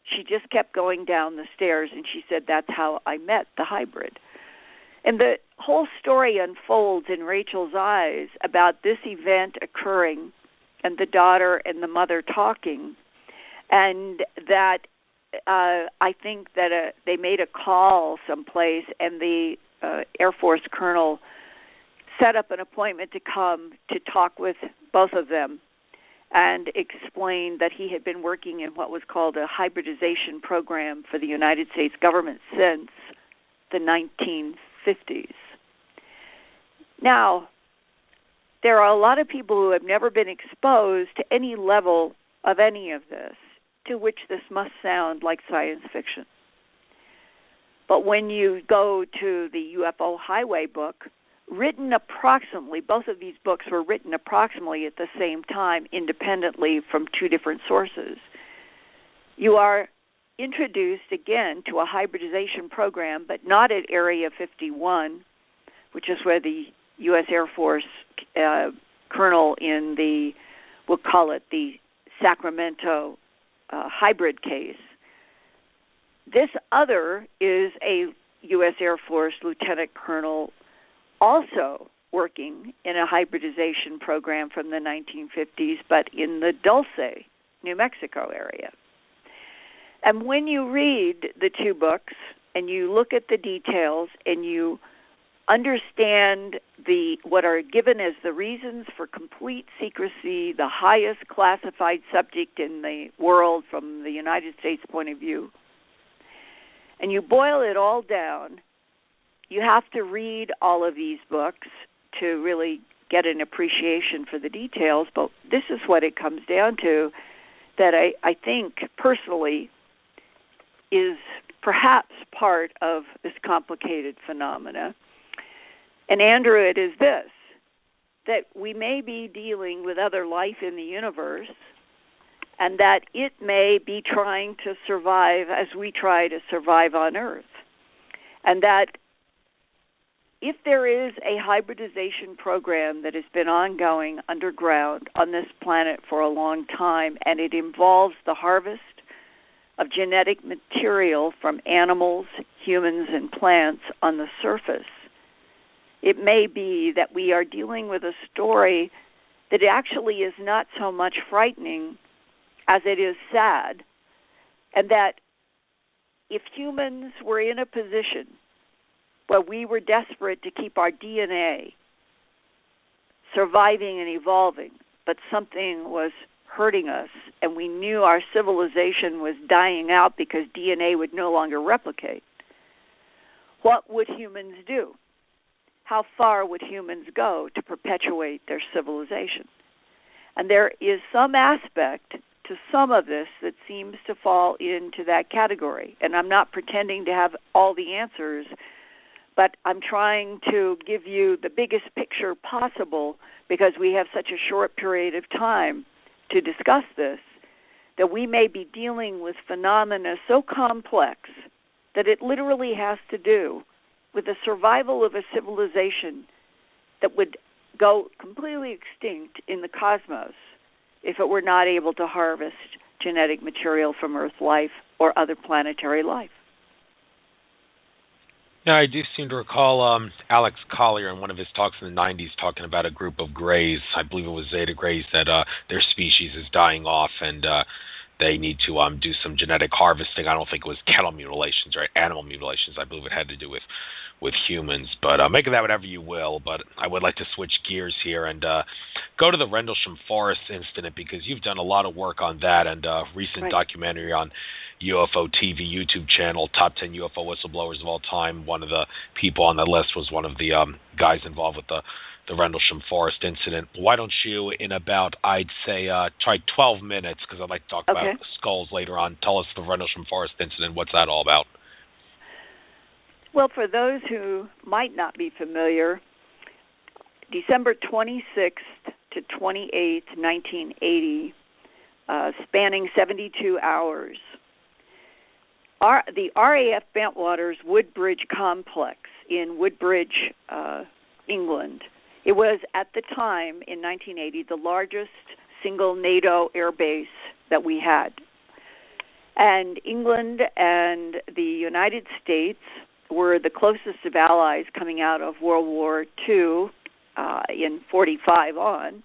she just kept going down the stairs, and she said that's how I met the hybrid. And the whole story unfolds in Rachel's eyes about this event occurring and the daughter and the mother talking, and that I think that they made a call someplace, and the Air Force colonel set up an appointment to come to talk with both of them and explained that he had been working in what was called a hybridization program for the United States government since the 1950s. Now, there are a lot of people who have never been exposed to any level of any of this, to which this must sound like science fiction. But when you go to the UFO Highway book, written approximately, both of these books were written approximately at the same time, independently from two different sources, you are introduced again to a hybridization program, but not at Area 51, which is where the U.S. Air Force colonel in the, we'll call it the Sacramento hybrid case. This other is a U.S. Air Force lieutenant colonel also working in a hybridization program from the 1950s, but in the Dulce, New Mexico area. And when you read the two books and you look at the details and you understand what are given as the reasons for complete secrecy, the highest classified subject in the world from the United States point of view, and you boil it all down, you have to read all of these books to really get an appreciation for the details, but this is what it comes down to that I think personally is perhaps part of this complicated phenomena. And Andrew, it is this, that we may be dealing with other life in the universe, and that it may be trying to survive as we try to survive on Earth. And that if there is a hybridization program that has been ongoing underground on this planet for a long time, and it involves the harvest of genetic material from animals, humans, and plants on the surface, it may be that we are dealing with a story that actually is not so much frightening as it is sad, and that if humans were in a position where we were desperate to keep our DNA surviving and evolving, but something was hurting us, and we knew our civilization was dying out because DNA would no longer replicate, what would humans do? How far would humans go to perpetuate their civilization? And there is some aspect to some of this that seems to fall into that category. And I'm not pretending to have all the answers, but I'm trying to give you the biggest picture possible because we have such a short period of time to discuss this, that we may be dealing with phenomena so complex that it literally has to do with the survival of a civilization that would go completely extinct in the cosmos if it were not able to harvest genetic material from Earth life or other planetary life. Yeah, I do seem to recall Alex Collier in one of his talks in the 90s talking about a group of greys, I believe it was Zeta Greys, that their species is dying off and they need to do some genetic harvesting. I don't think it was cattle mutilations or animal mutilations. I believe it had to do with humans. But make of that whatever you will. But I would like to switch gears here and go to the Rendlesham Forest incident, because you've done a lot of work on that, and a recent documentary on UFO TV YouTube channel, Top 10 UFO Whistleblowers of All Time. One of the people on that list was one of the guys involved with the Rendlesham Forest incident. Why don't you, in about, I'd say, try 12 minutes, because I'd like to talk about skulls later on, tell us the Rendlesham Forest incident, what's that all about? Well, for those who might not be familiar, December 26th to 28th, 1980, spanning 72 hours, the RAF Bentwaters Woodbridge Complex in Woodbridge, England. It was, at the time, in 1980, the largest single NATO air base that we had. And England and the United States were the closest of allies coming out of World War II in 45 on.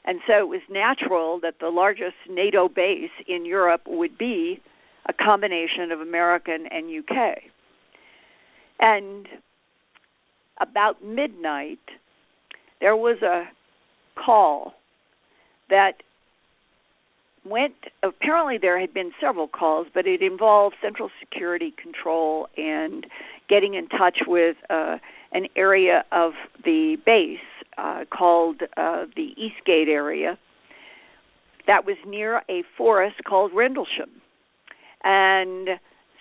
And so it was natural that the largest NATO base in Europe would be a combination of American and UK. And about midnight, there was a call that went, apparently there had been several calls, but it involved Central Security Control and getting in touch with an area of the base called the Eastgate area that was near a forest called Rendlesham. And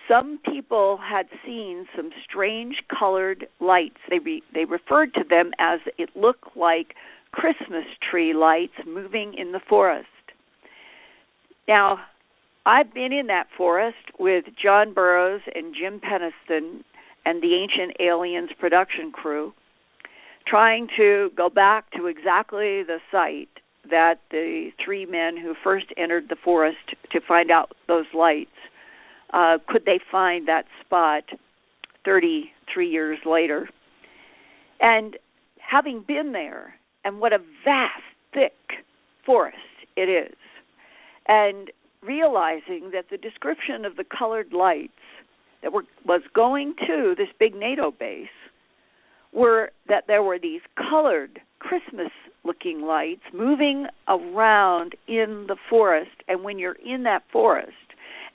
some people had seen some strange colored lights. They referred to them as it looked like Christmas tree lights moving in the forest. Now, I've been in that forest with John Burroughs and Jim Peniston and the Ancient Aliens production crew, trying to go back to exactly the site that the three men who first entered the forest to find out those lights, could they find that spot 33 years later. And having been there, and what a vast, thick forest it is, and realizing that the description of the colored lights that was going to this big NATO base were that there were these colored Christmas-looking lights moving around in the forest. And when you're in that forest,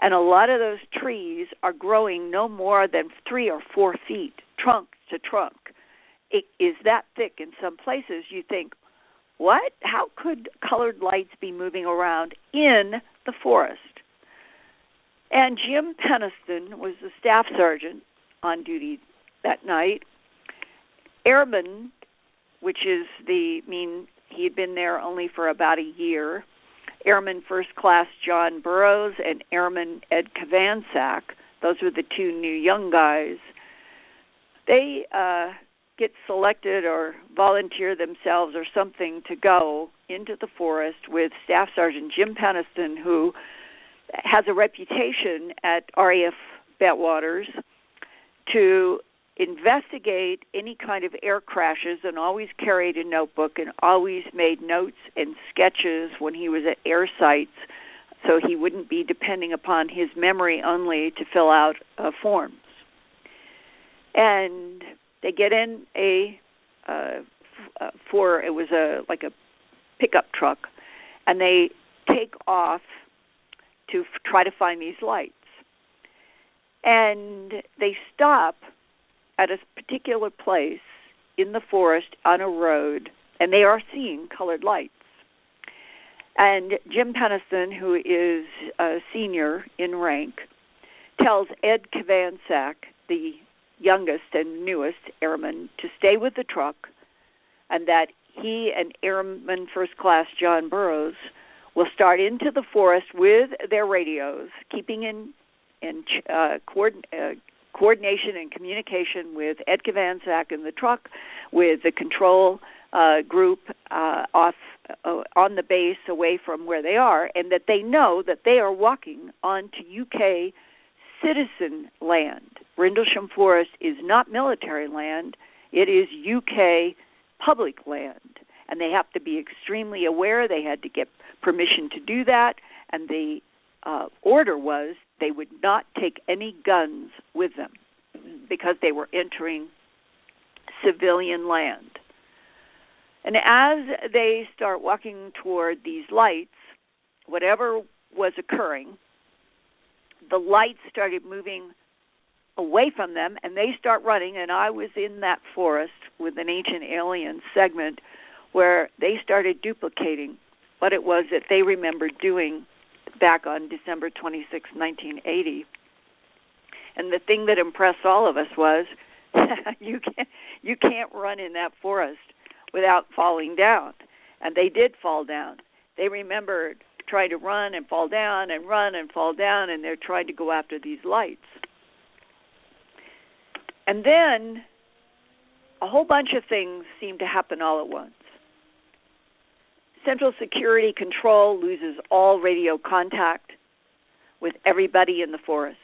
and a lot of those trees are growing no more than 3 or 4 feet, trunk to trunk, it is that thick in some places, you think, what? How could colored lights be moving around in the forest? And Jim Peniston was the staff sergeant on duty that night. Airman, which is he had been there only for about a year, Airman First Class John Burroughs and Airman Ed Kvansak, those were the two new young guys, they get selected or volunteer themselves or something to go into the forest with Staff Sergeant Jim Peniston, who has a reputation at RAF Bentwaters to investigate any kind of air crashes, and always carried a notebook and always made notes and sketches when he was at air sites, so he wouldn't be depending upon his memory only to fill out forms. And they get in it was like a pickup truck, and they take off to try to find these lights. And they stop at a particular place in the forest on a road, and they are seeing colored lights. And Jim Peniston, who is a senior in rank, tells Ed Kvansak, the youngest and newest airman, to stay with the truck, and that he and Airman First Class John Burroughs will start into the forest with their radios, keeping in coordination and communication with Ed Kvansak in the truck, with the control group off on the base away from where they are, and that they know that they are walking onto UK citizen land. Rendlesham Forest is not military land. It is UK public land, and they have to be extremely aware. They had to get permission to do that, and the order was they would not take any guns with them because they were entering civilian land. And as they start walking toward these lights, whatever was occurring, the lights started moving away from them, and they start running. And I was in that forest with an Ancient Alien segment where they started duplicating what it was that they remembered doing back on December 26, 1980. And the thing that impressed all of us was you can't run in that forest without falling down. And they did fall down. They remembered trying to run and fall down and run and fall down, and they're trying to go after these lights. And then a whole bunch of things seem to happen all at once. Central Security Control loses all radio contact with everybody in the forest.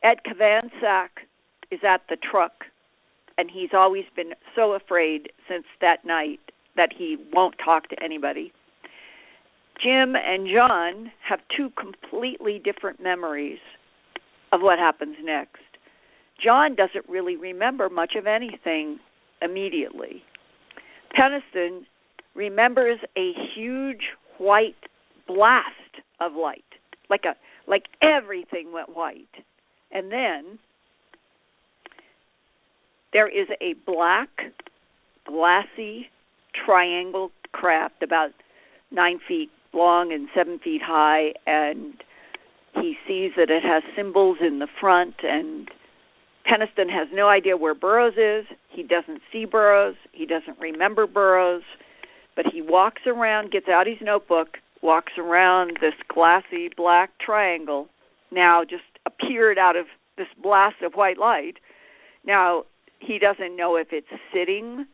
Ed Kavansak is at the truck, and he's always been so afraid since that night that he won't talk to anybody. Jim and John have two completely different memories of what happens next. John doesn't really remember much of anything immediately. Peniston remembers a huge white blast of light, like everything went white. And then there is a black, glassy triangle craft about 9 feet long and 7 feet high, and he sees that it has symbols in the front, and Peniston has no idea where Burroughs is. He doesn't see Burroughs. He doesn't remember Burroughs, but he walks around, gets out his notebook, walks around this glassy black triangle, now just appeared out of this blast of white light. Now, he doesn't know if it's sitting,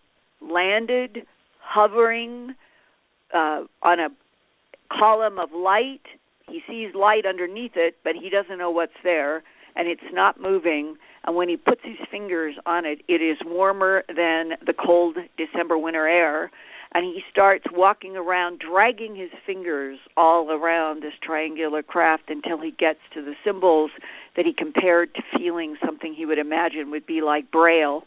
landed, hovering on a column of light. He sees light underneath it, but he doesn't know what's there, and it's not moving. And when he puts his fingers on it, it is warmer than the cold December winter air. And he starts walking around, dragging his fingers all around this triangular craft until he gets to the symbols that he compared to feeling something he would imagine would be like Braille,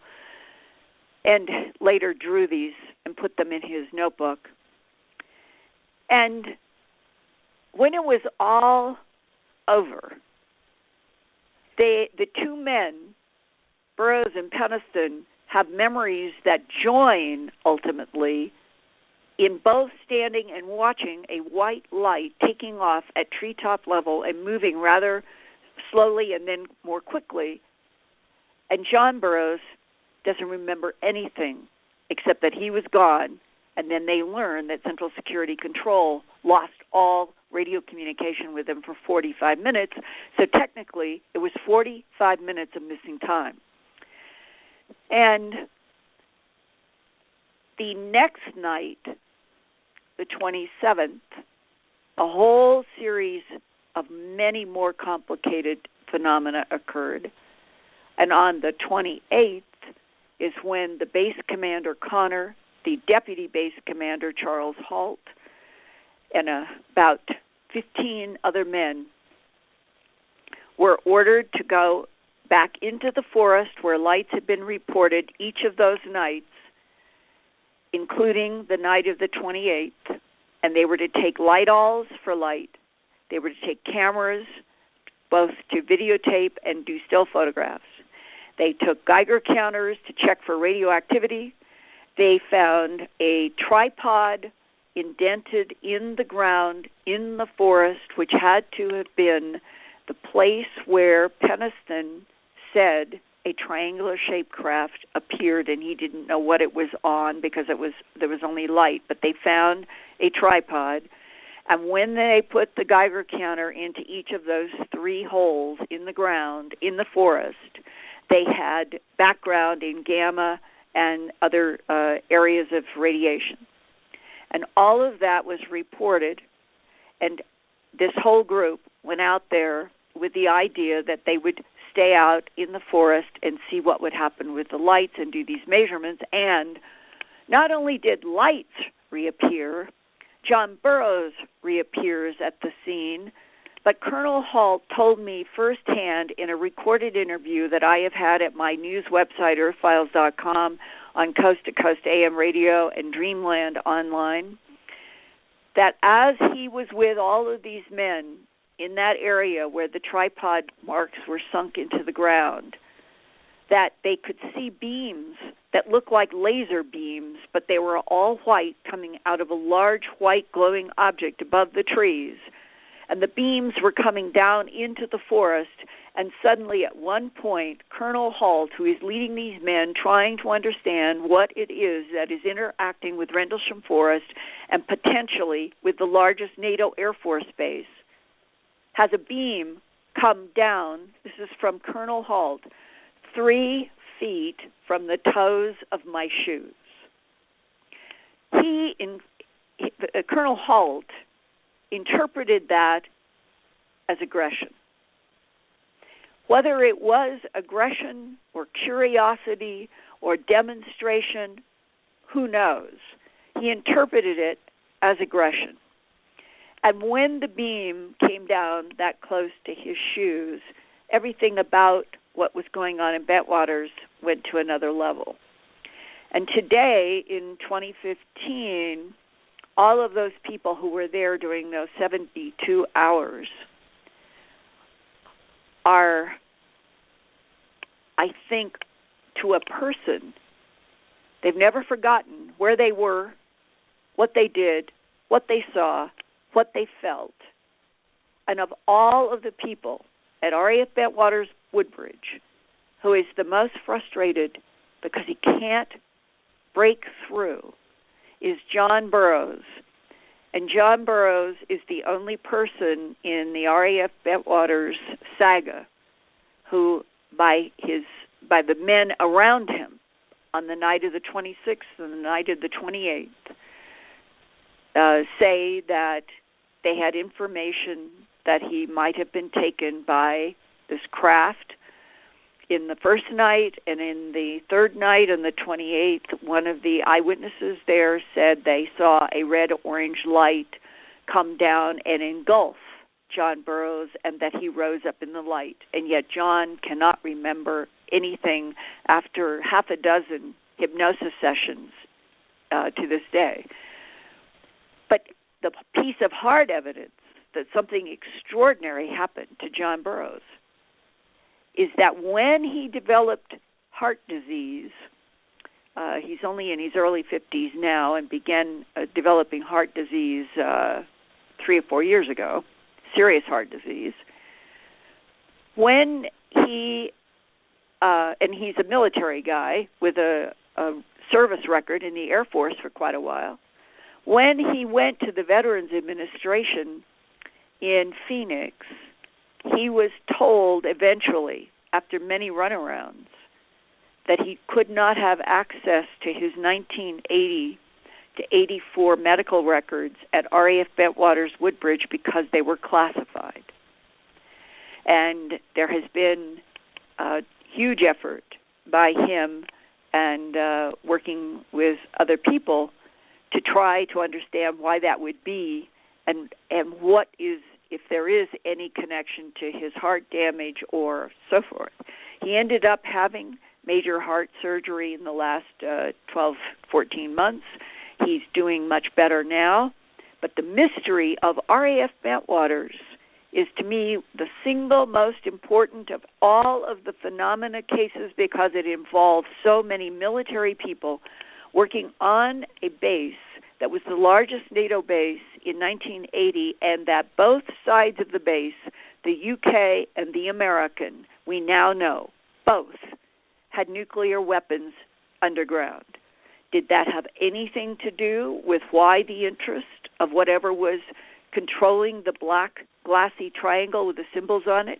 and later drew these and put them in his notebook. And when it was all over, the two men, Burroughs and Peniston, have memories that join ultimately in both standing and watching a white light taking off at treetop level and moving rather slowly and then more quickly. And John Burroughs doesn't remember anything except that he was gone, and then they learn that Central Security Control lost all radio communication with him for 45 minutes. So technically, it was 45 minutes of missing time. And the next night, the 27th, a whole series of many more complicated phenomena occurred. And on the 28th is when the base commander, Connor, the deputy base commander, Charles Halt, and about 15 other men were ordered to go back into the forest where lights had been reported each of those nights, including the night of the 28th, and they were to take light-alls for light. They were to take cameras, both to videotape and do still photographs. They took Geiger counters to check for radioactivity. They found a tripod indented in the ground in the forest, which had to have been the place where Peniston said a triangular-shaped craft appeared, and he didn't know what it was on because there was only light. But they found a tripod, and when they put the Geiger counter into each of those three holes in the ground in the forest, they had background in gamma and other areas of radiation. And all of that was reported, and this whole group went out there with the idea that they would stay out in the forest and see what would happen with the lights and do these measurements. And not only did lights reappear, John Burroughs reappears at the scene, but Colonel Halt told me firsthand in a recorded interview that I have had at my news website, earthfiles.com, on Coast to Coast AM radio and Dreamland Online, that as he was with all of these men in that area where the tripod marks were sunk into the ground, that they could see beams that looked like laser beams, but they were all white, coming out of a large white glowing object above the trees. And the beams were coming down into the forest, and suddenly at one point, Colonel Halt, who is leading these men trying to understand what it is that is interacting with Rendlesham Forest and potentially with the largest NATO Air Force base, has a beam come down, this is from Colonel Halt, 3 feet from the toes of my shoes. Colonel Halt interpreted that as aggression. Whether it was aggression or curiosity or demonstration, who knows? He interpreted it as aggression. And when the beam came down that close to his shoes, everything about what was going on in Bentwaters went to another level. And today, in 2015, all of those people who were there during those 72 hours are, I think, to a person, they've never forgotten where they were, what they did, what they saw, what they felt. And of all of the people at RAF Bentwaters Woodbridge, who is the most frustrated because he can't break through, is John Burroughs. And John Burroughs is the only person in the RAF Bentwaters saga who, by the men around him on the night of the 26th and the night of the 28th, say that they had information that he might have been taken by this craft in the first night, and in the third night on the 28th, one of the eyewitnesses there said they saw a red-orange light come down and engulf John Burroughs, and that he rose up in the light. And yet John cannot remember anything after half a dozen hypnosis sessions to this day. But the piece of hard evidence that something extraordinary happened to John Burroughs is that when he developed heart disease, he's only in his early 50s now, and began developing heart disease 3 or 4 years ago, serious heart disease. When he, and he's a military guy with a service record in the Air Force for quite a while, when he went to the Veterans Administration in Phoenix, he was told eventually, after many runarounds, that he could not have access to his 1980 to 84 medical records at RAF Bentwaters Woodbridge because they were classified. And there has been a huge effort by him and working with other people to try to understand why that would be, and what is, if there is any connection to his heart damage or so forth. He ended up having major heart surgery in the last 12, 14 months. He's doing much better now. But the mystery of RAF Bentwaters is, to me, the single most important of all of the phenomena cases, because it involves so many military people working on a base that was the largest NATO base in 1980, and that both sides of the base, the UK and the American, we now know, both had nuclear weapons underground. Did that have anything to do with why the interest of whatever was controlling the black glassy triangle with the symbols on it?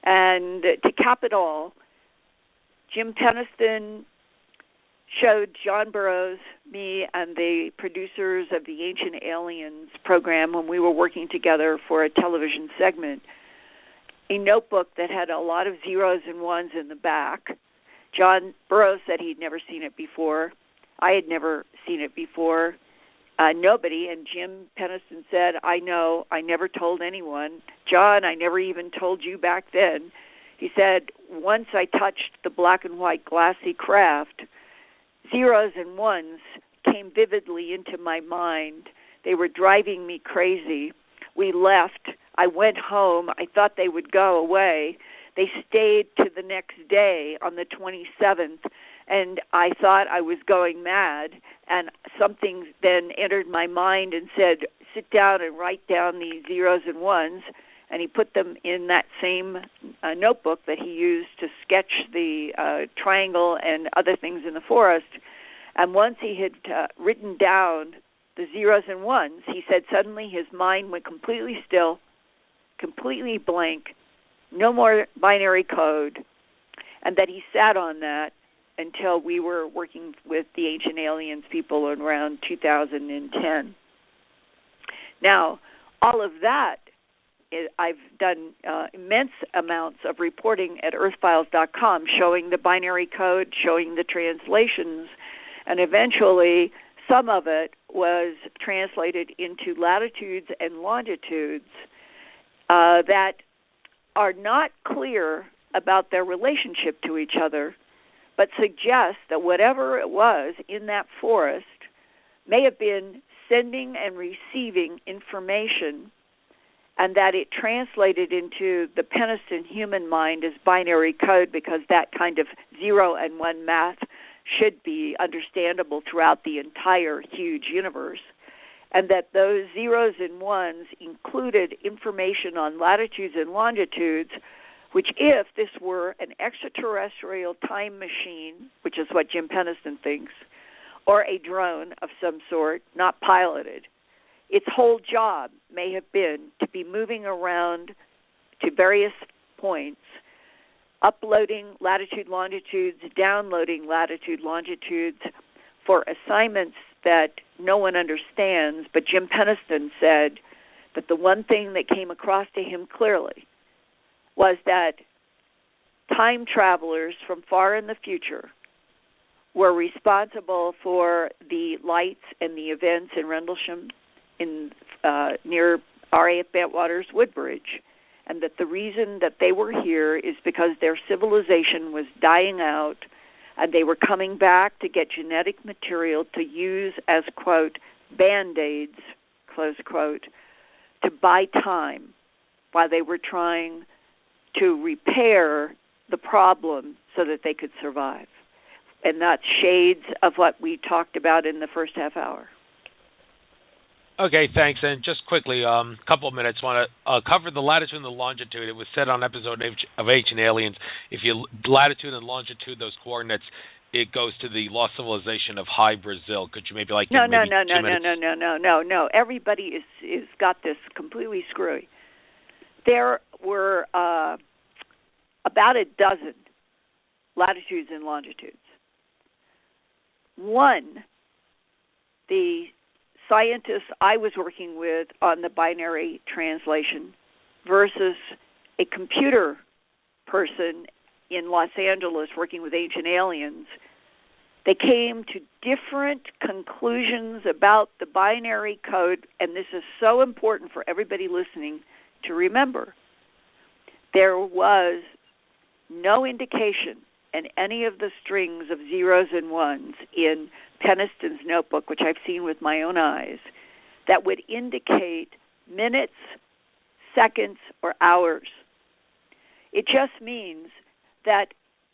And to cap it all, Jim Penniston showed John Burroughs, me, and the producers of the Ancient Aliens program when we were working together for a television segment, a notebook that had a lot of zeros and ones in the back. John Burroughs said he'd never seen it before. I had never seen it before. Nobody. And Jim Penniston said, I know, I never told anyone. John, I never even told you back then. He said, once I touched the black and white glassy craft, zeros and ones came vividly into my mind. They were driving me crazy. We left. I went home. I thought they would go away. They stayed to the next day on the 27th, and I thought I was going mad, and something then entered my mind and said, sit down and write down these zeros and ones, and he put them in that same notebook that he used to sketch the triangle and other things in the forest. And once he had written down the zeros and ones, he said suddenly his mind went completely still, completely blank, no more binary code, and that he sat on that until we were working with the Ancient Aliens people around 2010. Now, all of that, I've done immense amounts of reporting at earthfiles.com showing the binary code, showing the translations, and eventually some of it was translated into latitudes and longitudes that are not clear about their relationship to each other, but suggest that whatever it was in that forest may have been sending and receiving information, and that it translated into the Penniston human mind as binary code, because that kind of 0 and 1 math should be understandable throughout the entire huge universe, and that those zeros and ones included information on latitudes and longitudes, which if this were an extraterrestrial time machine, which is what Jim Penniston thinks, or a drone of some sort, not piloted, its whole job may have been to be moving around to various points, uploading latitude, longitudes, downloading latitude, longitudes for assignments that no one understands. But Jim Penniston said that the one thing that came across to him clearly was that time travelers from far in the future were responsible for the lights and the events in Rendlesham in near R.A.F. Bentwater's Woodbridge, and that the reason that they were here is because their civilization was dying out, and they were coming back to get genetic material to use as, quote, Band-Aids, close quote, to buy time while they were trying to repair the problem so that they could survive. And that's shades of what we talked about in the first half hour. Okay, thanks. And just quickly, a couple of minutes, want to cover the latitude and the longitude. It was said on episode of Ancient Aliens, if you latitude and longitude, those coordinates, it goes to the lost civilization of High Brazil. Could you maybe like No. Everybody is got this completely screwy. There were about a dozen latitudes and longitudes. One, the scientists I was working with on the binary translation versus a computer person in Los Angeles working with Ancient Aliens, they came to different conclusions about the binary code, and this is so important for everybody listening to remember. There was no indication in any of the strings of zeros and ones in Penniston's notebook, which I've seen with my own eyes, that would indicate minutes, seconds, or hours. It just means that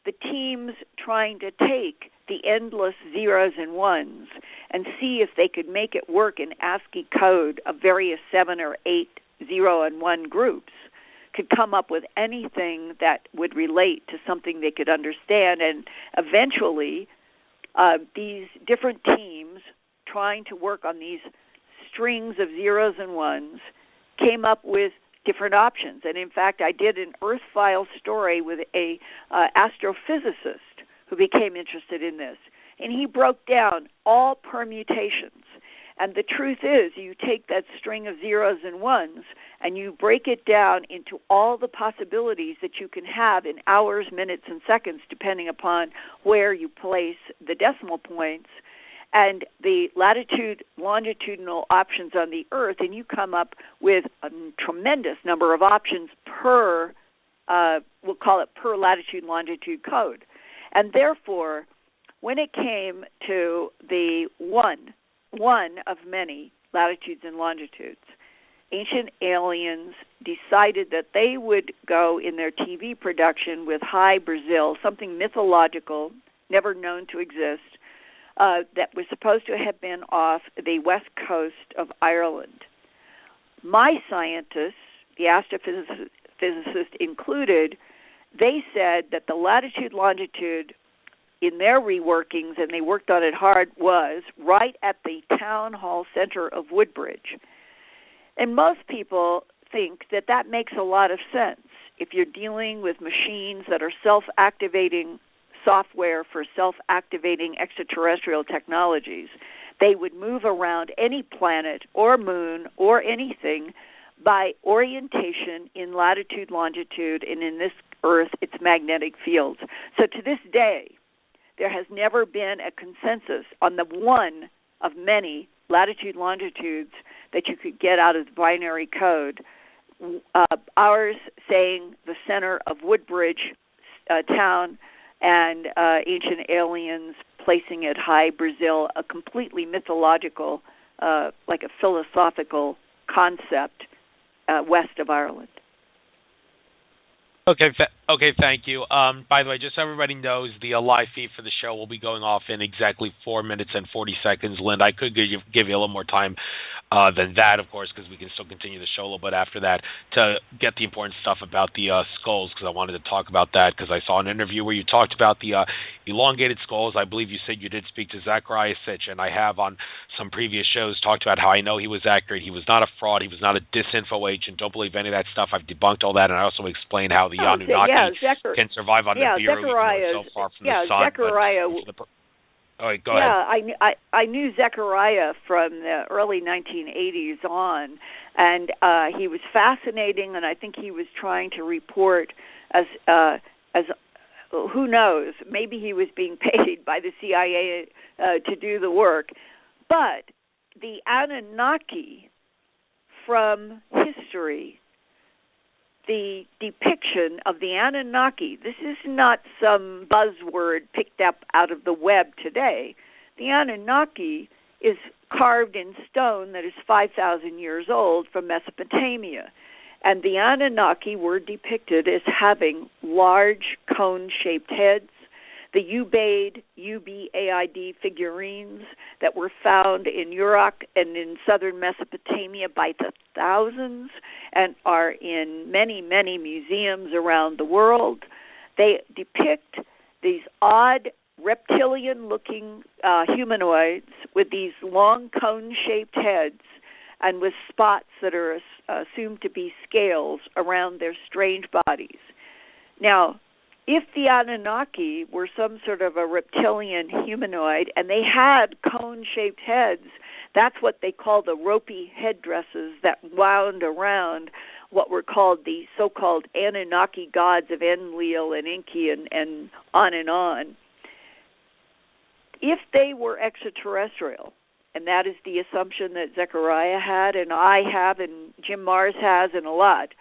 the teams trying to take the endless zeros and ones and see if they could make it work in ASCII code of various 7 or 8 0 and 1 groups could come up with anything that would relate to something they could understand. And eventually, these different teams trying to work on these strings of zeros and ones came up with different options. And in fact, I did an Earth File story with a astrophysicist who became interested in this. And he broke down all permutations. And the truth is, you take that string of zeros and ones and you break it down into all the possibilities that you can have in hours, minutes, and seconds, depending upon where you place the decimal points and the latitude, longitudinal options on the Earth, and you come up with a tremendous number of options per, we'll call it per latitude, longitude code. And therefore, when it came to the one of many latitudes and longitudes, ancient aliens decided that they would go in their TV production with High Brazil, something mythological, never known to exist, that was supposed to have been off the west coast of Ireland. My scientists, the astrophysicists included, they said that the latitude, longitude in their reworkings, and they worked on it hard, was right at the town hall center of Woodbridge. And most people think that that makes a lot of sense. If you're dealing with machines that are self-activating software for self-activating extraterrestrial technologies, they would move around any planet or moon or anything by orientation in latitude, longitude, and in this Earth, its magnetic fields. So to this day, there has never been a consensus on the one of many latitude, longitudes that you could get out of the binary code. Ours saying the center of Woodbridge town, and ancient aliens placing it High Brazil, a completely mythological, like a philosophical concept west of Ireland. Okay, thank you. By the way, just so everybody knows, the live feed for the show will be going off in exactly 4 minutes and 40 seconds. Linda, I could give you a little more time than that, of course, because we can still continue the show a little bit after that to get the important stuff about the skulls, because I wanted to talk about that, because I saw an interview where you talked about the elongated skulls. I believe you said you did speak to Zachariah Sitch, and I have on some previous shows talked about how I know he was accurate. He was not a fraud. He was not a disinfo agent. Don't believe any of that stuff. I've debunked all that, and I also explained how the Anunnaki can survive on Nibiru, even though it's so far from the sun. Zechariah. All right, go ahead. Yeah, I knew Zechariah from the early 1980s on, and he was fascinating, and I think he was trying to report as who knows, maybe he was being paid by the CIA to do the work. But the Anunnaki from history, the depiction of the Anunnaki, this is not some buzzword picked up out of the web today. The Anunnaki is carved in stone that is 5,000 years old from Mesopotamia. And the Anunnaki were depicted as having large cone-shaped heads. The Ubaid figurines that were found in Uruk and in southern Mesopotamia by the thousands and are in many, many museums around the world. They depict these odd reptilian-looking humanoids with these long cone-shaped heads and with spots that are assumed to be scales around their strange bodies. Now, if the Anunnaki were some sort of a reptilian humanoid and they had cone-shaped heads, that's what they call the ropey headdresses that wound around what were called the so-called Anunnaki gods of Enlil and Enki and on and on. If they were extraterrestrial, and that is the assumption that Zechariah had and I have and Jim Mars has and a lot,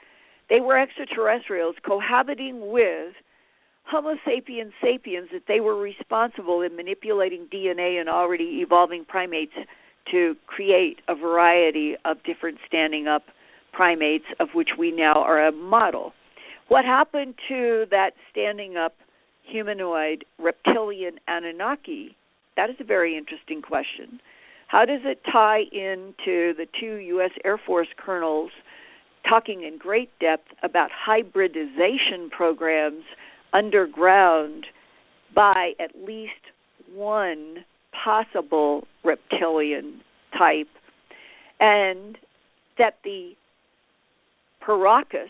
they were extraterrestrials cohabiting with Homo sapiens sapiens, that they were responsible in manipulating DNA and already evolving primates to create a variety of different standing up primates, of which we now are a model. What happened to that standing up humanoid reptilian Anunnaki? That is a very interesting question. How does it tie into the two U.S. Air Force colonels talking in great depth about hybridization programs underground by at least one possible reptilian type, and that the Paracas,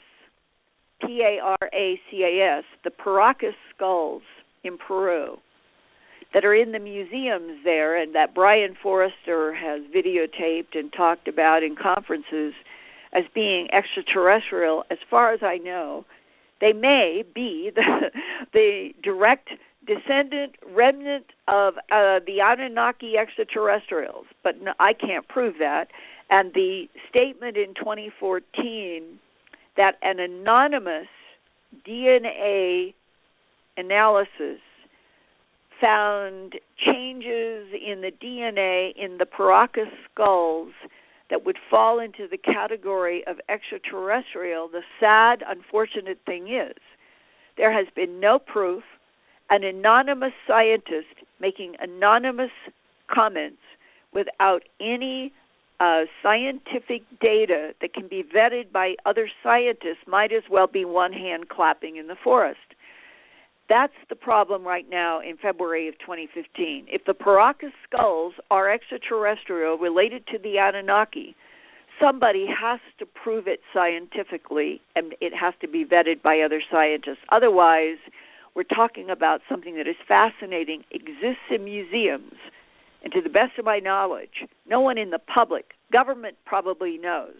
P-A-R-A-C-A-S, the Paracas skulls in Peru, that are in the museums there and that Brian Forrester has videotaped and talked about in conferences as being extraterrestrial, as far as I know, they may be the direct descendant, remnant of the Anunnaki extraterrestrials, but no, I can't prove that. And the statement in 2014 that an anonymous DNA analysis found changes in the DNA in the Paracas skulls that would fall into the category of extraterrestrial, the sad, unfortunate thing is there has been no proof. An anonymous scientist making anonymous comments without any scientific data that can be vetted by other scientists might as well be one hand clapping in the forest. That's the problem right now in February of 2015. If the Paracas skulls are extraterrestrial related to the Anunnaki, somebody has to prove it scientifically, and it has to be vetted by other scientists. Otherwise, we're talking about something that is fascinating, exists in museums, and to the best of my knowledge, no one in the public, government probably knows,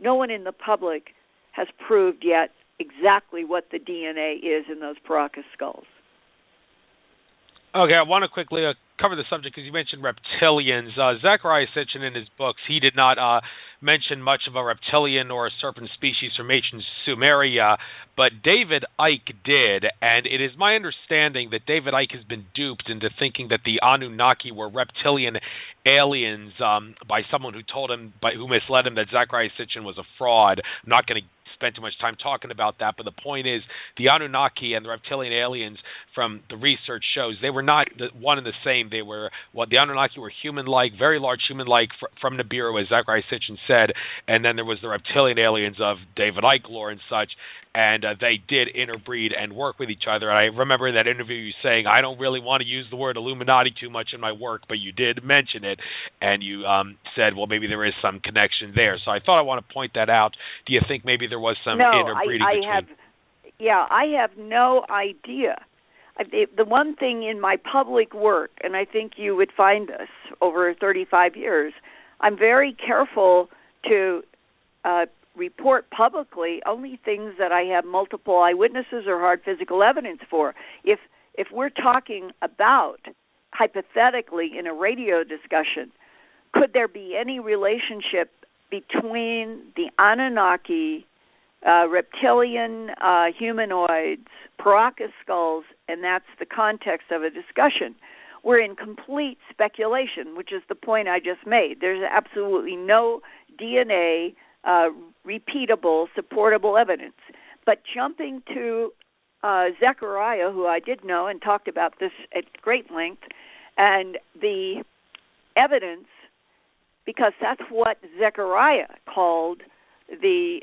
no one in the public has proved yet exactly what the DNA is in those Paracas skulls. Okay, I want to quickly cover the subject because you mentioned reptilians. Zecharia Sitchin in his books, he did not mention much of a reptilian or a serpent species from ancient Sumeria, but David Icke did, and it is my understanding that David Icke has been duped into thinking that the Anunnaki were reptilian aliens by someone who told him, who misled him that Zecharia Sitchin was a fraud. I'm not going to spend too much time talking about that, but the point is the Anunnaki and the reptilian aliens from the research shows they were not one and the same. They were, the Anunnaki were human-like, very large human-like from Nibiru, as Zecharia Sitchin said, and then there was the reptilian aliens of David Icke lore and such, and they did interbreed and work with each other. And I remember in that interview you saying, I don't really want to use the word Illuminati too much in my work, but you did mention it, and you said, well, maybe there is some connection there. So I thought I want to point that out. Do you think maybe there was some interbreeding between? I have no idea. The one thing in my public work, and I think you would find this over 35 years, I'm very careful to report publicly only things that I have multiple eyewitnesses or hard physical evidence for. If we're talking about, hypothetically, in a radio discussion, could there be any relationship between the Anunnaki, reptilian humanoids, Paracas skulls, and that's the context of a discussion? We're in complete speculation, which is the point I just made. There's absolutely no DNA repeatable, supportable evidence. But jumping to Zecharia, who I did know and talked about this at great length, and the evidence, because that's what Zecharia called the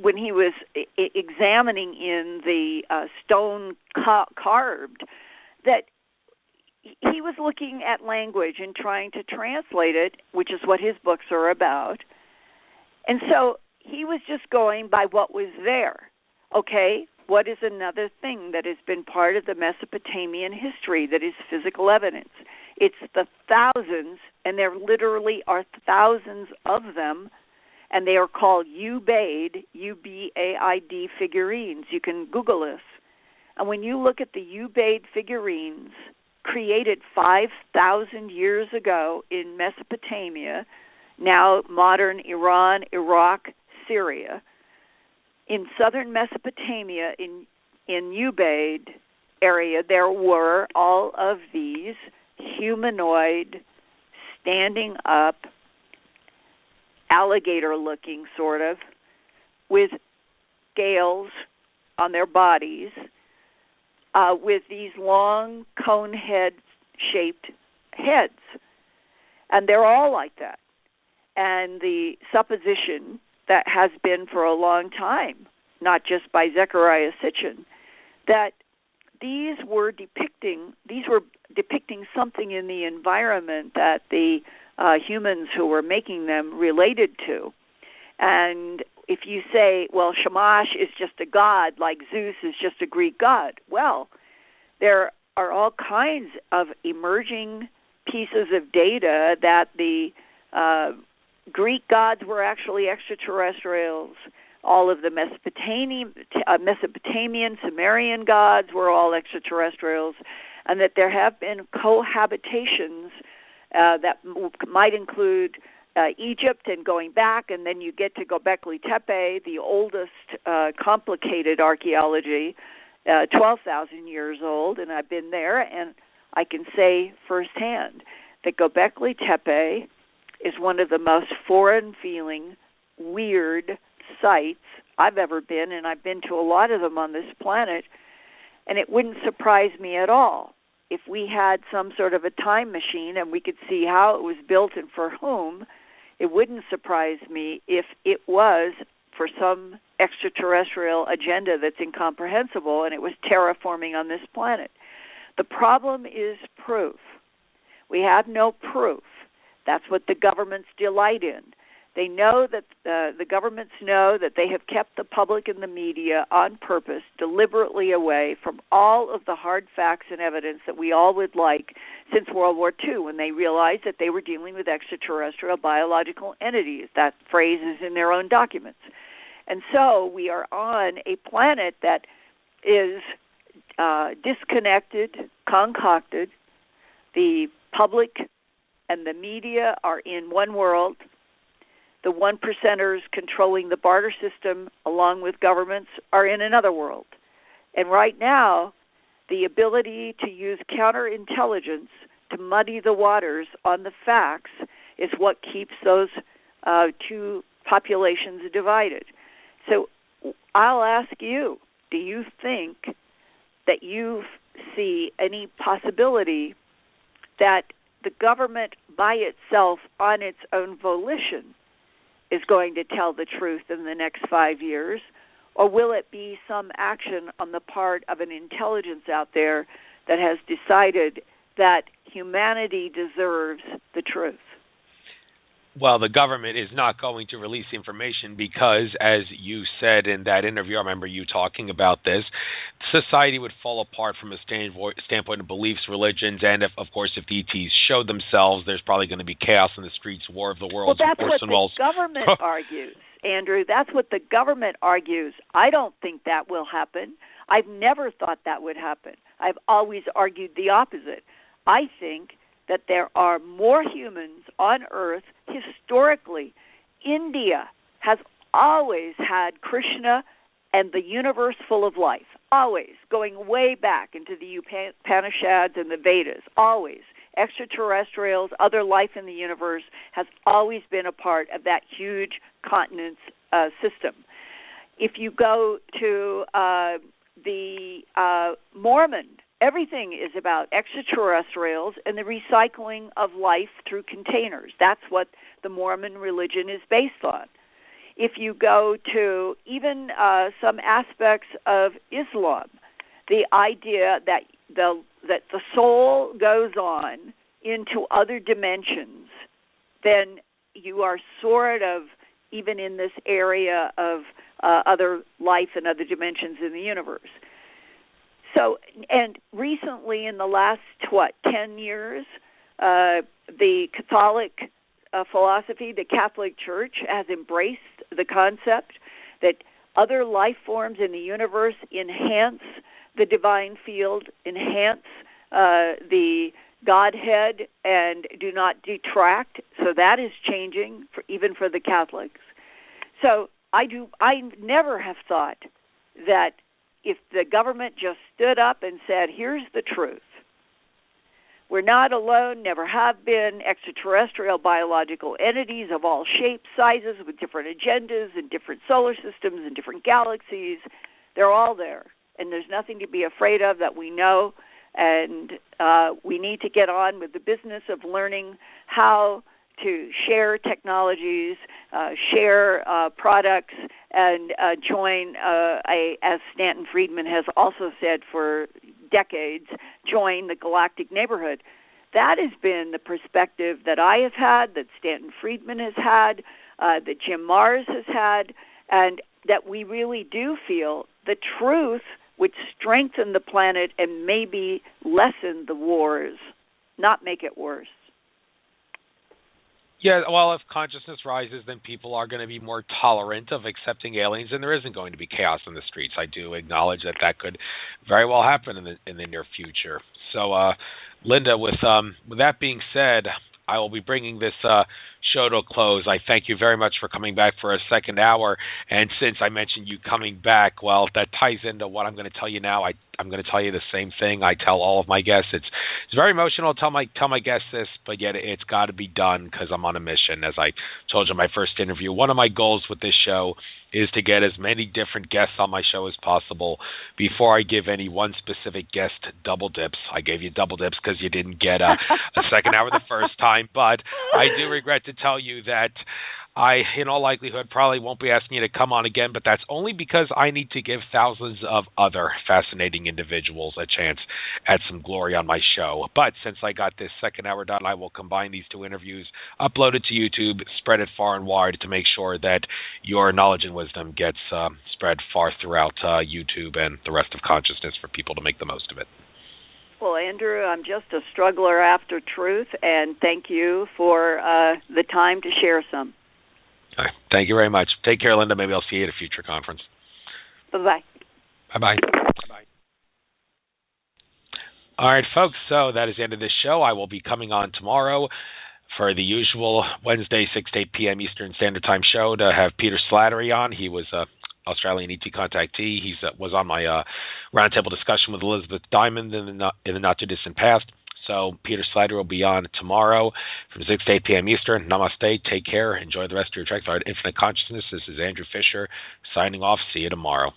when he was examining in the stone carved, that he was looking at language and trying to translate it, which is what his books are about. And so he was just going by what was there. Okay, what is another thing that has been part of the Mesopotamian history that is physical evidence? It's the thousands, and there literally are thousands of them, and they are called Ubaid, U-B-A-I-D figurines. You can Google this. And when you look at the Ubaid figurines created 5,000 years ago in Mesopotamia, now modern Iran, Iraq, Syria, in southern Mesopotamia, in Ubaid area, there were all of these humanoid, standing up, alligator-looking sort of, with scales on their bodies, with these long cone head-shaped heads. And they're all like that. And the supposition that has been for a long time, not just by Zecharia Sitchin, that these were depicting something in the environment that the humans who were making them related to. And if you say, well, Shamash is just a god, like Zeus is just a Greek god, well, there are all kinds of emerging pieces of data that the Greek gods were actually extraterrestrials. All of the Mesopotamian, Sumerian gods were all extraterrestrials, and that there have been cohabitations that might include Egypt and going back, and then you get to Göbekli Tepe, the oldest complicated archaeology, 12,000 years old, and I've been there, and I can say firsthand that Göbekli Tepe is one of the most foreign-feeling, weird sites I've ever been, and I've been to a lot of them on this planet, and it wouldn't surprise me at all if we had some sort of a time machine and we could see how it was built and for whom. It wouldn't surprise me if it was for some extraterrestrial agenda that's incomprehensible and it was terraforming on this planet. The problem is proof. We have no proof. That's what the governments delight in. They know that the governments know that they have kept the public and the media on purpose, deliberately away from all of the hard facts and evidence that we all would like since World War II, when they realized that they were dealing with extraterrestrial biological entities. That phrase is in their own documents. And so we are on a planet that is disconnected, concocted. The public and the media are in one world. The 1%ers controlling the barter system, along with governments, are in another world. And right now, the ability to use counterintelligence to muddy the waters on the facts is what keeps those two populations divided. So I'll ask you, do you think that you see any possibility that the government by itself, on its own volition, is going to tell the truth in the next 5 years? Or will it be some action on the part of an intelligence out there that has decided that humanity deserves the truth? Well, the government is not going to release information because, as you said in that interview, I remember you talking about this, society would fall apart from a standpoint of beliefs, religions, and, of course, if the ETs show themselves, there's probably going to be chaos in the streets, war of the worlds. Well, that's what the government argues, Andrew. That's what the government argues. I don't think that will happen. I've never thought that would happen. I've always argued the opposite. I think that there are more humans on Earth. Historically, India has always had Krishna and the universe full of life, always, going way back into the Upanishads and the Vedas, always. Extraterrestrials, other life in the universe has always been a part of that huge continent system. If you go to the Mormon, everything is about extraterrestrials and the recycling of life through containers. That's what the Mormon religion is based on. If you go to even some aspects of Islam, the idea that the soul goes on into other dimensions, then you are sort of even in this area of other life and other dimensions in the universe. So, and recently in the last, 10 years, the Catholic philosophy, the Catholic Church, has embraced the concept that other life forms in the universe enhance the divine field, enhance the Godhead, and do not detract. So that is changing, even for the Catholics. So I never have thought that if the government just stood up and said, here's the truth, we're not alone, never have been, extraterrestrial biological entities of all shapes, sizes, with different agendas and different solar systems and different galaxies, they're all there. And there's nothing to be afraid of that we know, and we need to get on with the business of learning how to share technologies, share products, and join, as Stanton Friedman has also said for decades, join the galactic neighborhood. That has been the perspective that I have had, that Stanton Friedman has had, that Jim Marrs has had, and that we really do feel the truth would strengthen the planet and maybe lessen the wars, not make it worse. Yeah, well, if consciousness rises, then people are going to be more tolerant of accepting aliens, and there isn't going to be chaos in the streets. I do acknowledge that could very well happen in the near future. So, Linda, with that being said, I will be bringing this show to a close. I thank you very much for coming back for a second hour. And since I mentioned you coming back, well, that ties into what I'm going to tell you now. I'm going to tell you the same thing I tell all of my guests. It's very emotional to tell my guests this, but yet it's got to be done because I'm on a mission. As I told you in my first interview, one of my goals with this show is to get as many different guests on my show as possible before I give any one specific guest double dips. I gave you double dips because you didn't get a second hour the first time, but I do regret to tell you that I, in all likelihood, probably won't be asking you to come on again, but that's only because I need to give thousands of other fascinating individuals a chance at some glory on my show. But since I got this second hour done, I will combine these two interviews, upload it to YouTube, spread it far and wide to make sure that your knowledge and wisdom gets spread far throughout YouTube and the rest of consciousness for people to make the most of it. Well, Andrew, I'm just a struggler after truth, and thank you for the time to share some. All right. Thank you very much. Take care, Linda. Maybe I'll see you at a future conference. Bye-bye. Bye-bye. Bye-bye. All right, folks, so that is the end of this show. I will be coming on tomorrow for the usual Wednesday, 6 to 8 p.m. Eastern Standard Time show to have Peter Slattery on. He was Australian ET contactee. He was on my roundtable discussion with Elizabeth Diamond in the not-too-distant past. So Peter Slattery will be on tomorrow from 6 to 8 p.m. Eastern. Namaste. Take care. Enjoy the rest of your trek toward infinite consciousness. This is Andrew Fisher signing off. See you tomorrow.